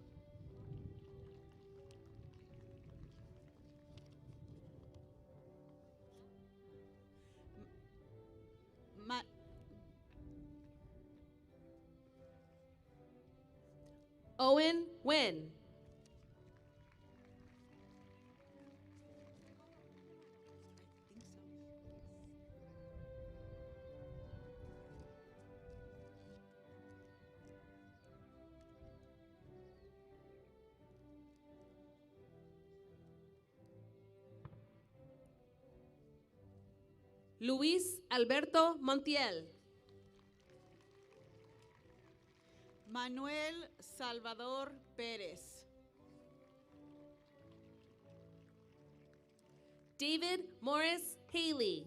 Ma- Owen Wynn. Luis Alberto Montiel. Manuel Salvador Pérez. David Morris Haley.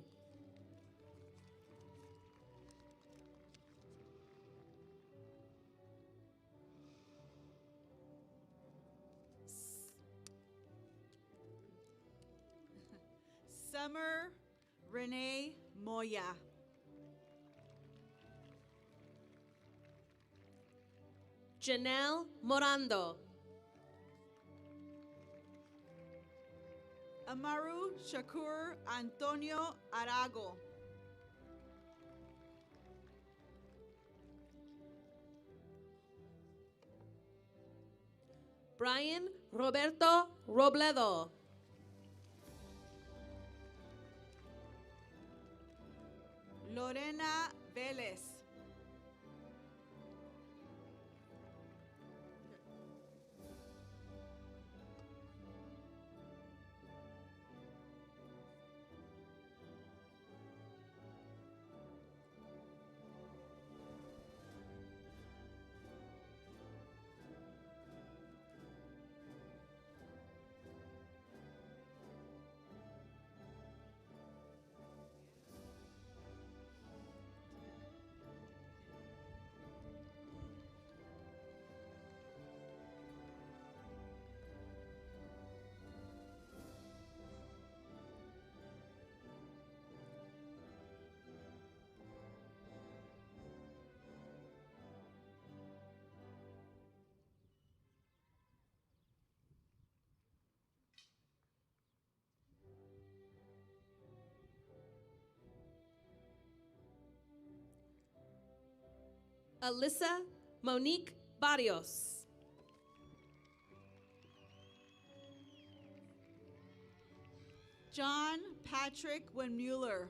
Summer Renee Moya. Janelle Morando. Amaru Shakur Antonio Arago. Brian Roberto Robledo. Lorena Vélez. Alyssa Monique Barrios. John Patrick Wenmueller.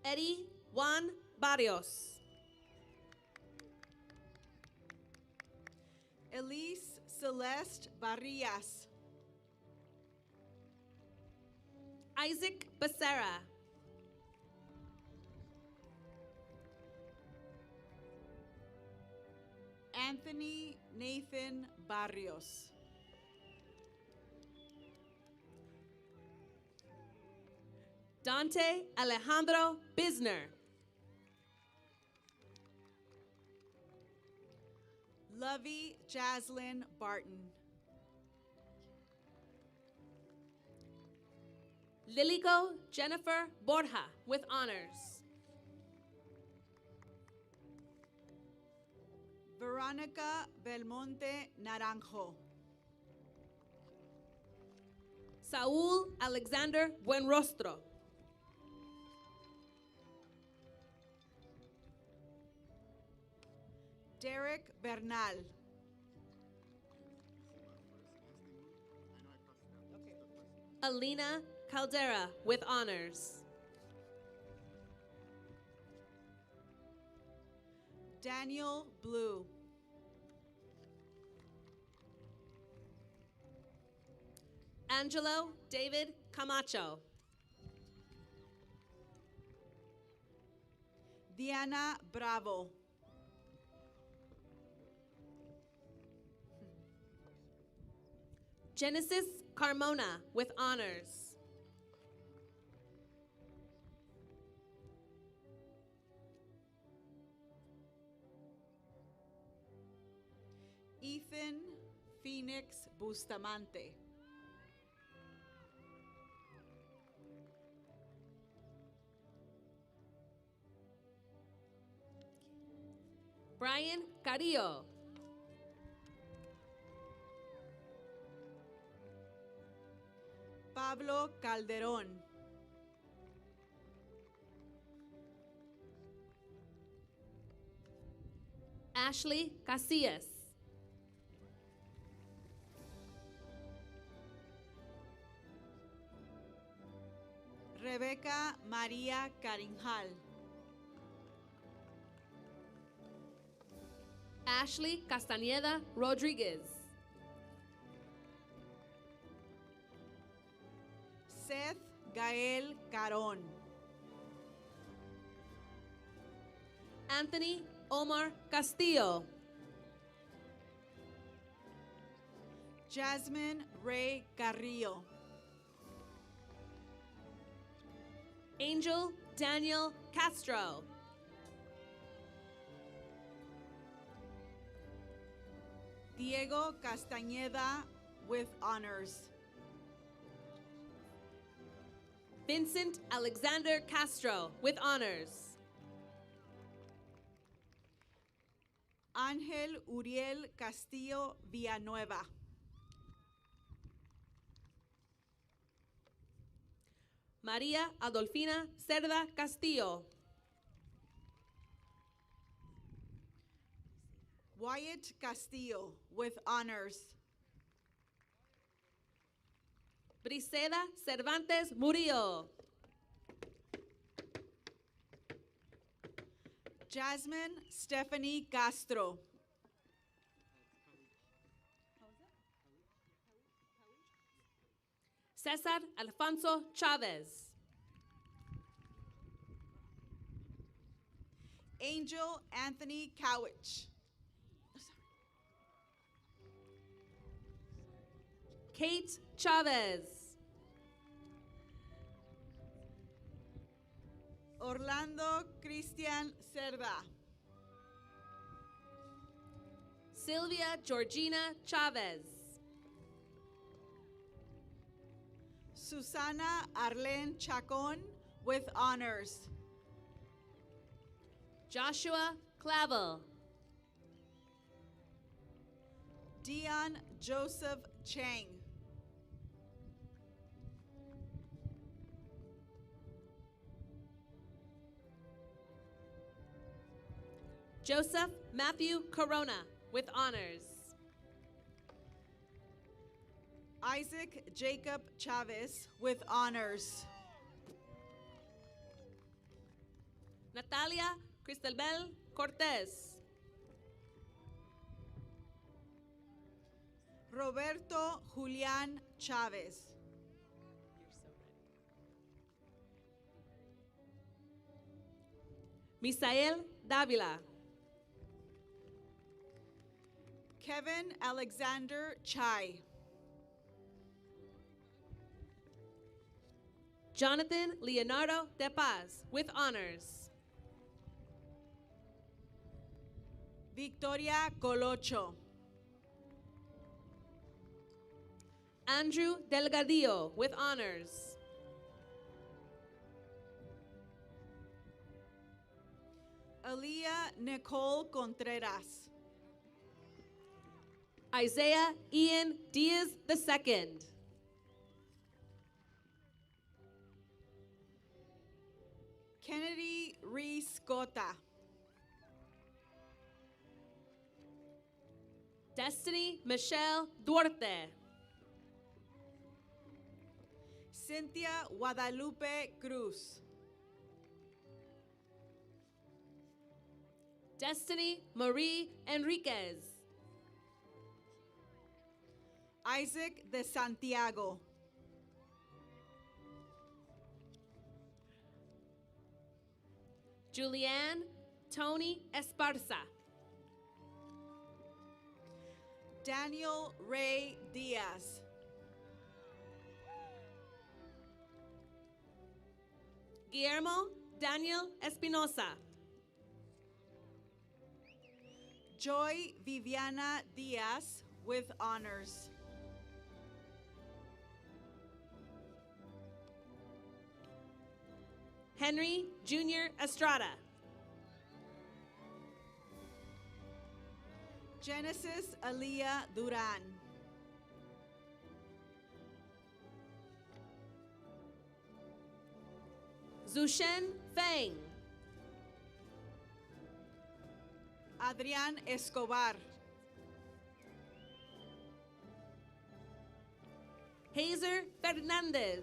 Eddie Juan Barrios. Elise Celeste Barrias. Isaac Becerra. Anthony Nathan Barrios. Dante Alejandro Bisner. Lovey Jaslyn Barton. Lilico Jennifer Borja with honors. Veronica Belmonte Naranjo. Saúl Alexander Buenrostro. Derek Bernal. Alina Caldera with honors. Daniel Blue. Angelo David Camacho. Diana Bravo. Genesis Carmona with honors. Phoenix Bustamante. Brian Carrillo. Pablo Calderón. Ashley Casillas. Rebeca María Carinjal. Ashley Castañeda Rodriguez. Seth Gael Carón. Anthony Omar Castillo. Jasmine Ray Carrillo. Angel Daniel Castro. Diego Castañeda with honors. Vincent Alexander Castro with honors. Ángel Uriel Castillo Villanueva. María Adolfina Cerda Castillo. Wyatt Castillo with honors. Briseda Cervantes Murillo. Jasmine Stephanie Castro. Cesar Alfonso Chavez. Angel Anthony Cowich. Kate Chavez. Orlando Cristian Cerda. Sylvia Georgina Chavez. Susana Arlene Chacon with honors. Joshua Clavel. Dion Joseph Chang. Joseph Matthew Corona with honors. Isaac Jacob Chavez with honors. Natalia Cristelbel Cortez. Roberto Julián Chavez. Misael Davila. Kevin Alexander Chai. Jonathan Leonardo De Paz with honors. Victoria Colocho. Andrew Delgadillo with honors. Aaliyah Nicole Contreras. Isaiah Ian Diaz II. Kennedy Reese Cota. Destiny Michelle Duarte. Cynthia Guadalupe Cruz. Destiny Marie Enriquez. Isaac de Santiago. Julianne Tony Esparza. Daniel Ray Diaz. Guillermo Daniel Espinosa. Joy Viviana Diaz with honors. Henry Jr. Estrada. Genesis Aaliyah Duran. Zushen Feng. Adrián Escobar. Hazer Fernandez.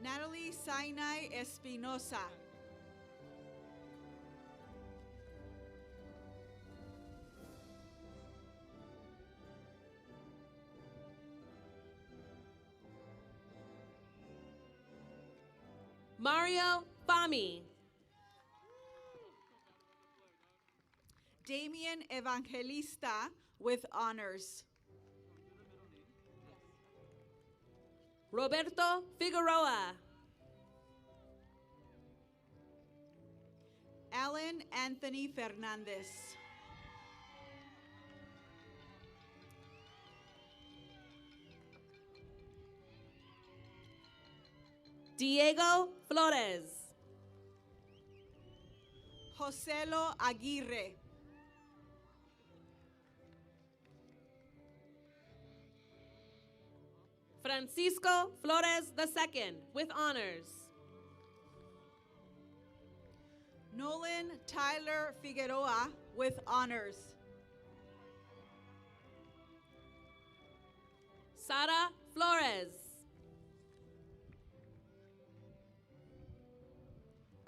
Natalie Sinai Espinosa. Mario Fami. Damian Evangelista with honors. Roberto Figueroa. Alan Anthony Fernandez. Diego Flores. Joselo Aguirre. Francisco Flores II with honors. Nolan Tyler Figueroa with honors. Sara Flores.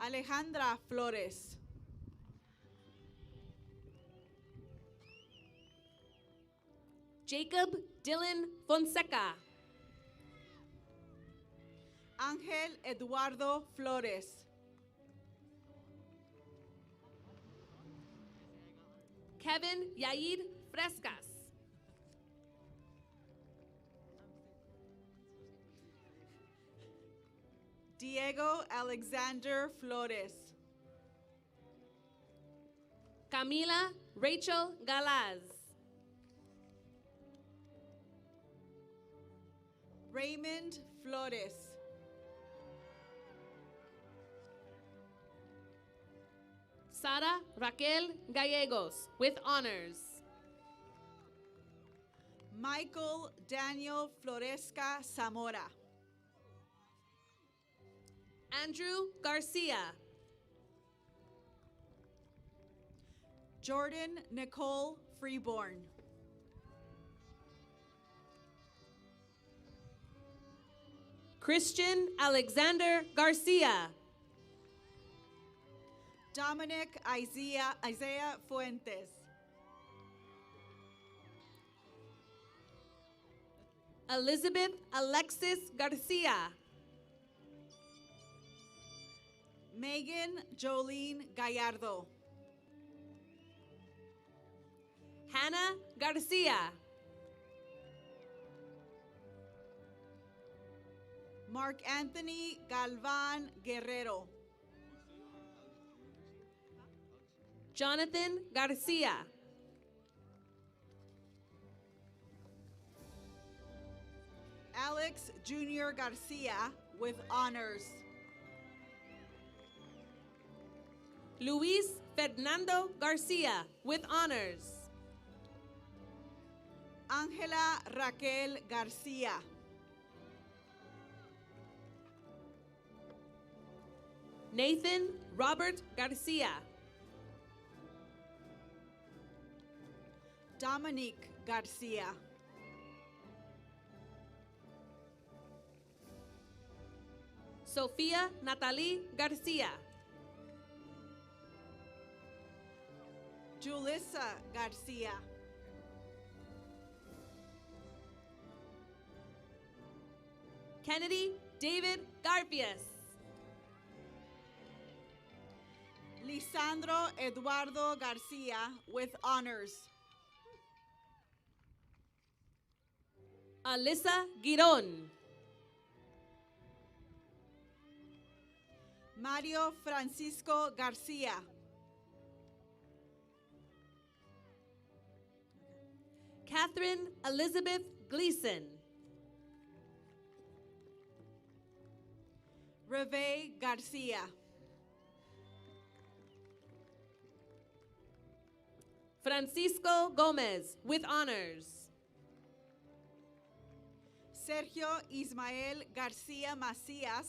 Alejandra Flores. Jacob Dylan Fonseca. Ángel Eduardo Flores. Kevin Yair Frescas. Diego Alexander Flores. Camila Rachel Galaz. Raymond Flores. Sara Raquel Gallegos with honors. Michael Daniel Floresca Zamora. Andrew Garcia. Jordan Nicole Freeborn. Christian Alexander Garcia. Dominic Isaiah Fuentes. Elizabeth Alexis Garcia. Megan Jolene Gallardo. Hannah Garcia. Mark Anthony Galvan Guerrero. Jonathan Garcia. Alex Jr. Garcia with honors. Luis Fernando Garcia with honors. Ángela Raquel Garcia. Nathan Robert Garcia. Dominique Garcia. Sofía Natalie Garcia. Julissa Garcia. Kennedy David Garfias. Lisandro Eduardo Garcia with honors. Alyssa Giron. Mario Francisco Garcia. Catherine Elizabeth Gleason. Reve Garcia. Francisco Gomez, with honors. Sergio Ismael Garcia Macías.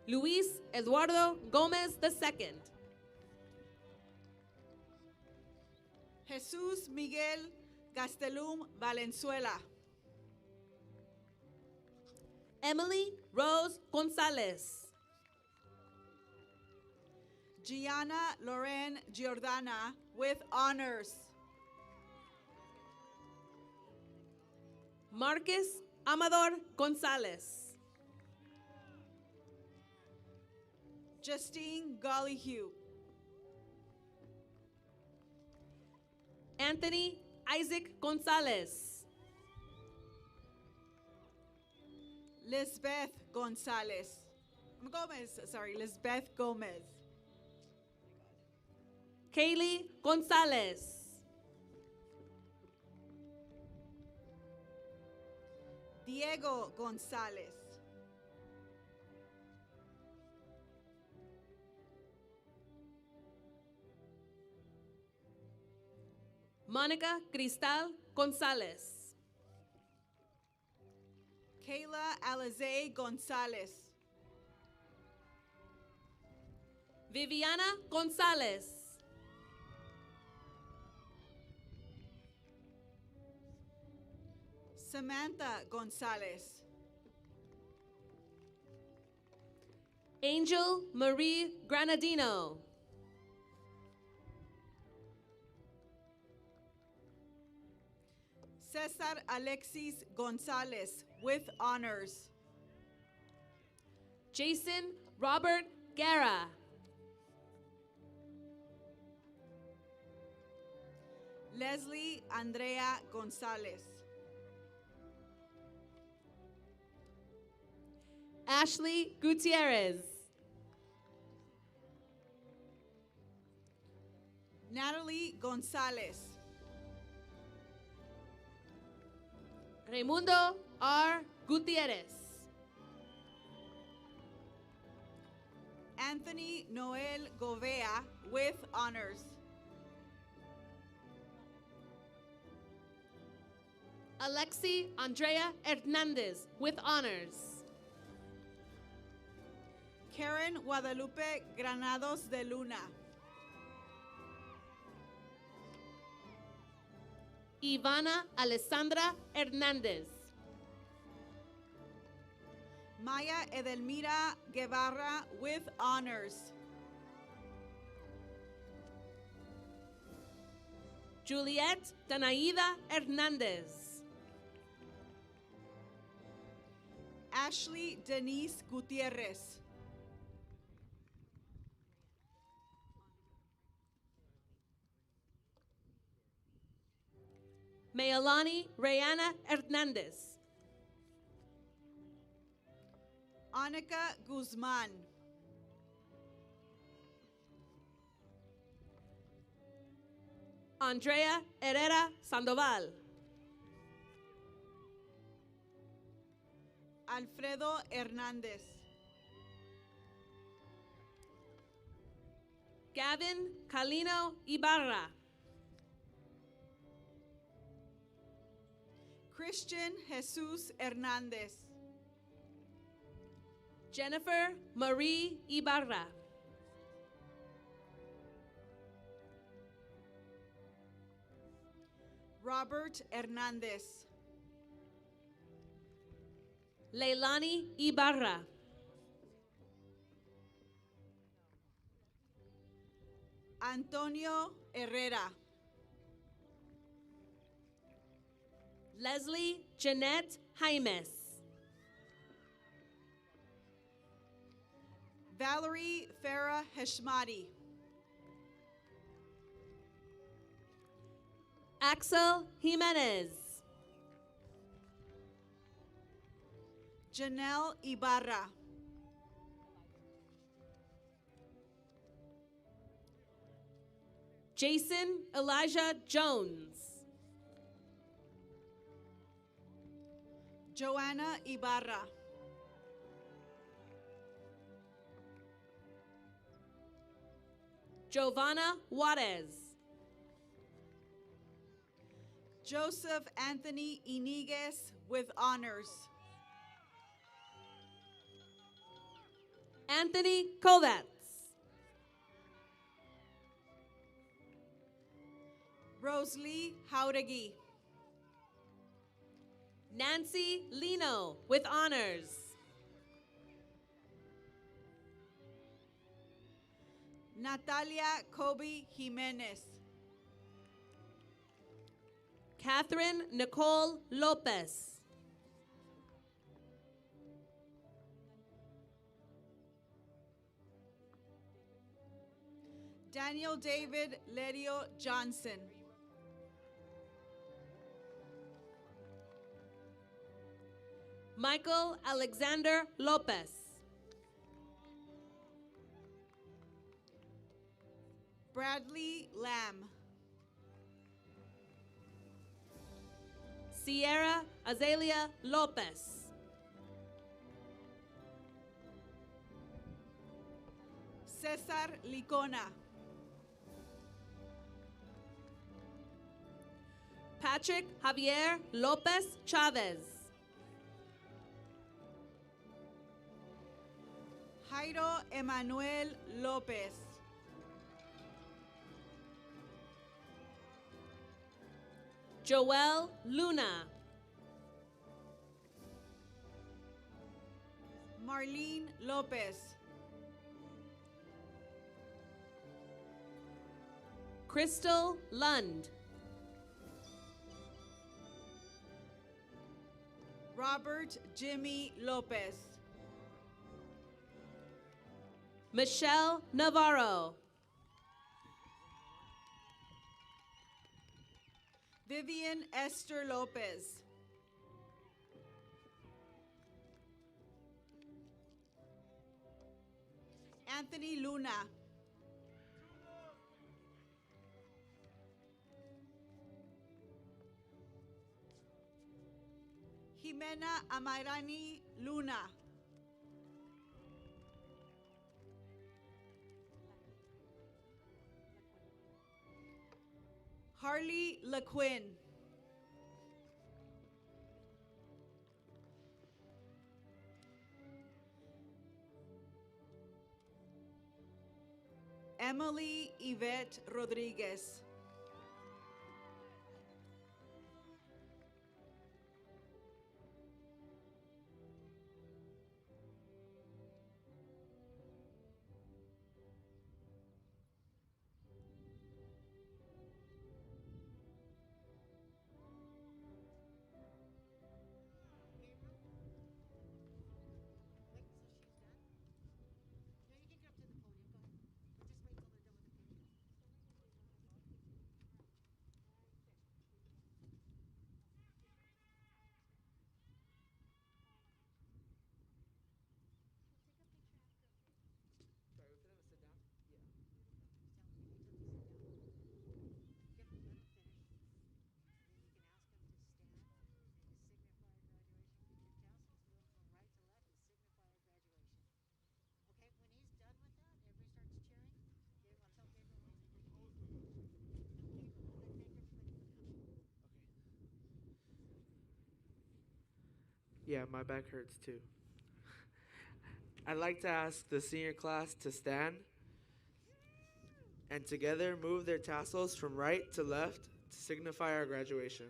Luis Eduardo Gomez II. Jesús Miguel Gastelum Valenzuela. Emily Rose Gonzalez. Gianna Loren Giordana, with honors. Marcus Amador Gonzalez. Justine Gollyhue. Anthony Isaac Gonzalez. Lisbeth Gonzalez. Lisbeth Gomez. Kaylee Gonzalez. Diego Gonzalez. Monica Cristal Gonzalez. Kayla Alize Gonzalez. Viviana Gonzalez. Samantha Gonzalez. Angel Marie Granadino. Cesar Alexis Gonzalez, with honors. Jason Robert Guerra. Leslie Andrea Gonzalez. Ashley Gutierrez. Natalie Gonzalez. Raimundo R. Gutierrez. Anthony Noel Govea, with honors. Alexi Andrea Hernandez, with honors. Karen Guadalupe Granados de Luna. Ivana Alessandra Hernandez. Maya Edelmira Guevara, with honors. Juliet Danaida Hernandez. Ashley Denise Gutierrez. Mayalani Rayana Hernandez. Anika Guzman. Andrea Herrera Sandoval. Alfredo Hernández. Gavin Calino Ibarra. Christian Jesus Hernández. Jennifer Marie Ibarra. Robert Hernández. Leilani Ibarra. Antonio Herrera. Leslie Jeanette Jaimes. Valerie Farah Heshmati. Axel Jimenez. Janelle Ibarra. Jason Elijah Jones. Joanna Ibarra. Giovanna Juarez. Joseph Anthony Iniguez with honors. Anthony Kovatz. Rosalie Jauregui. Nancy Lino with honors. Natalia Kobe Jimenez. Catherine Nicole Lopez. Daniel David Lerio Johnson. Michael Alexander Lopez. Bradley Lamb. Sierra Azalea Lopez. Cesar Licona. Patrick Javier Lopez Chavez. Jairo Emanuel Lopez. Joel Luna. Marlene Lopez. Crystal Lund. Robert Jimmy Lopez. Michelle Navarro. Vivian Esther Lopez. Anthony Luna. Jimena Amairani Luna. Harley LaQuinn. Emily Yvette Rodriguez. Yeah, my back hurts too. I'd like to ask the senior class to stand and together move their tassels from right to left to signify our graduation.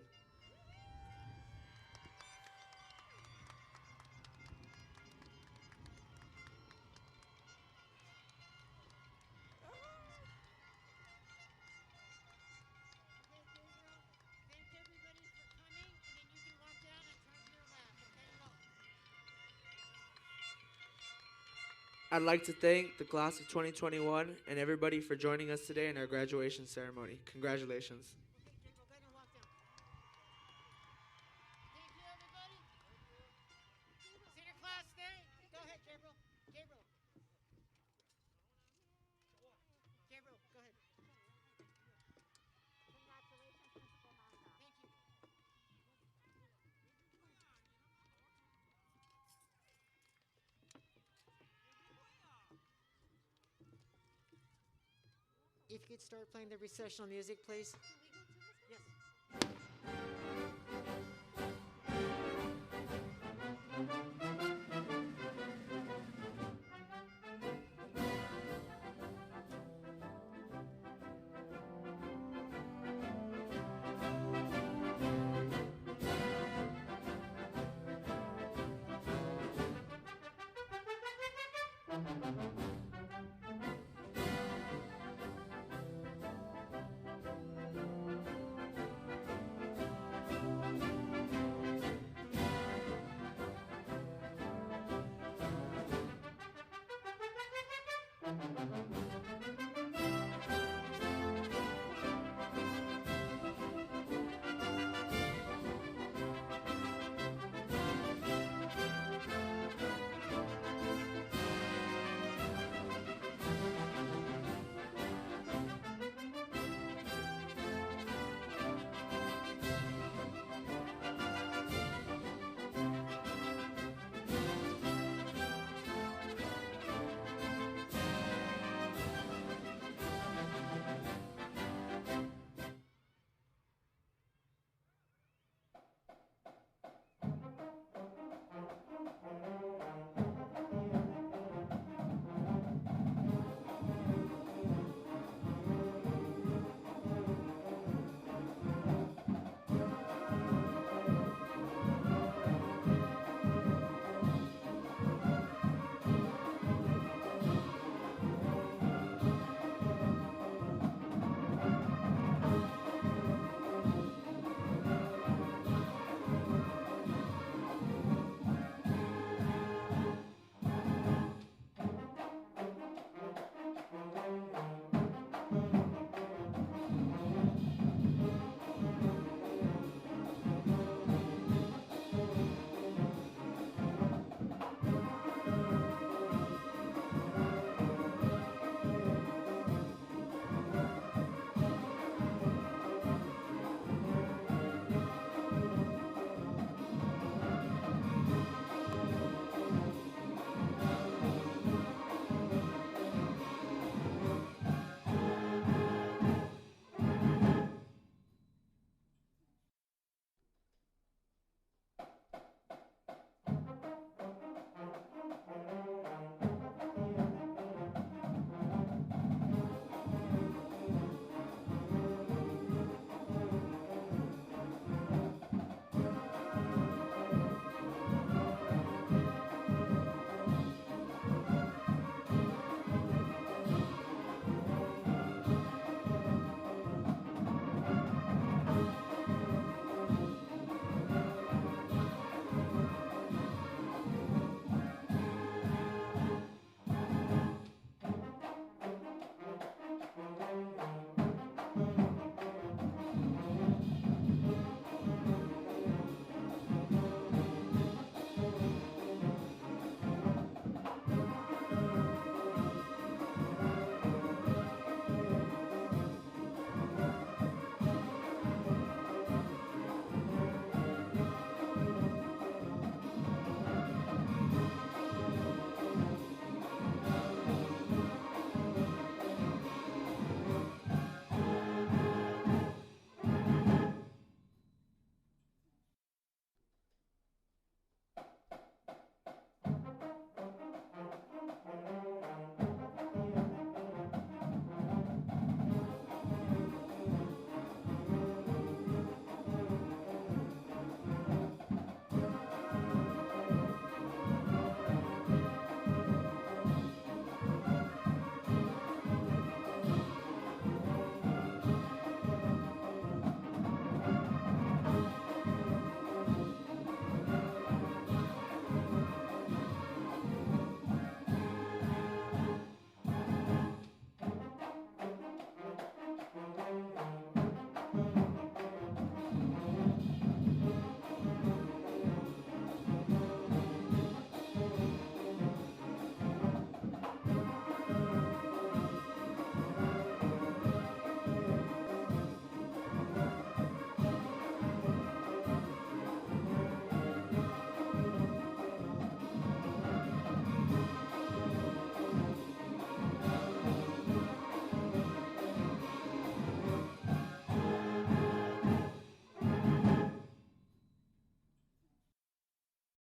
I'd like to thank the class of 2021 and everybody for joining us today in our graduation ceremony. Congratulations. if you could start playing the recessional music, please. Yes.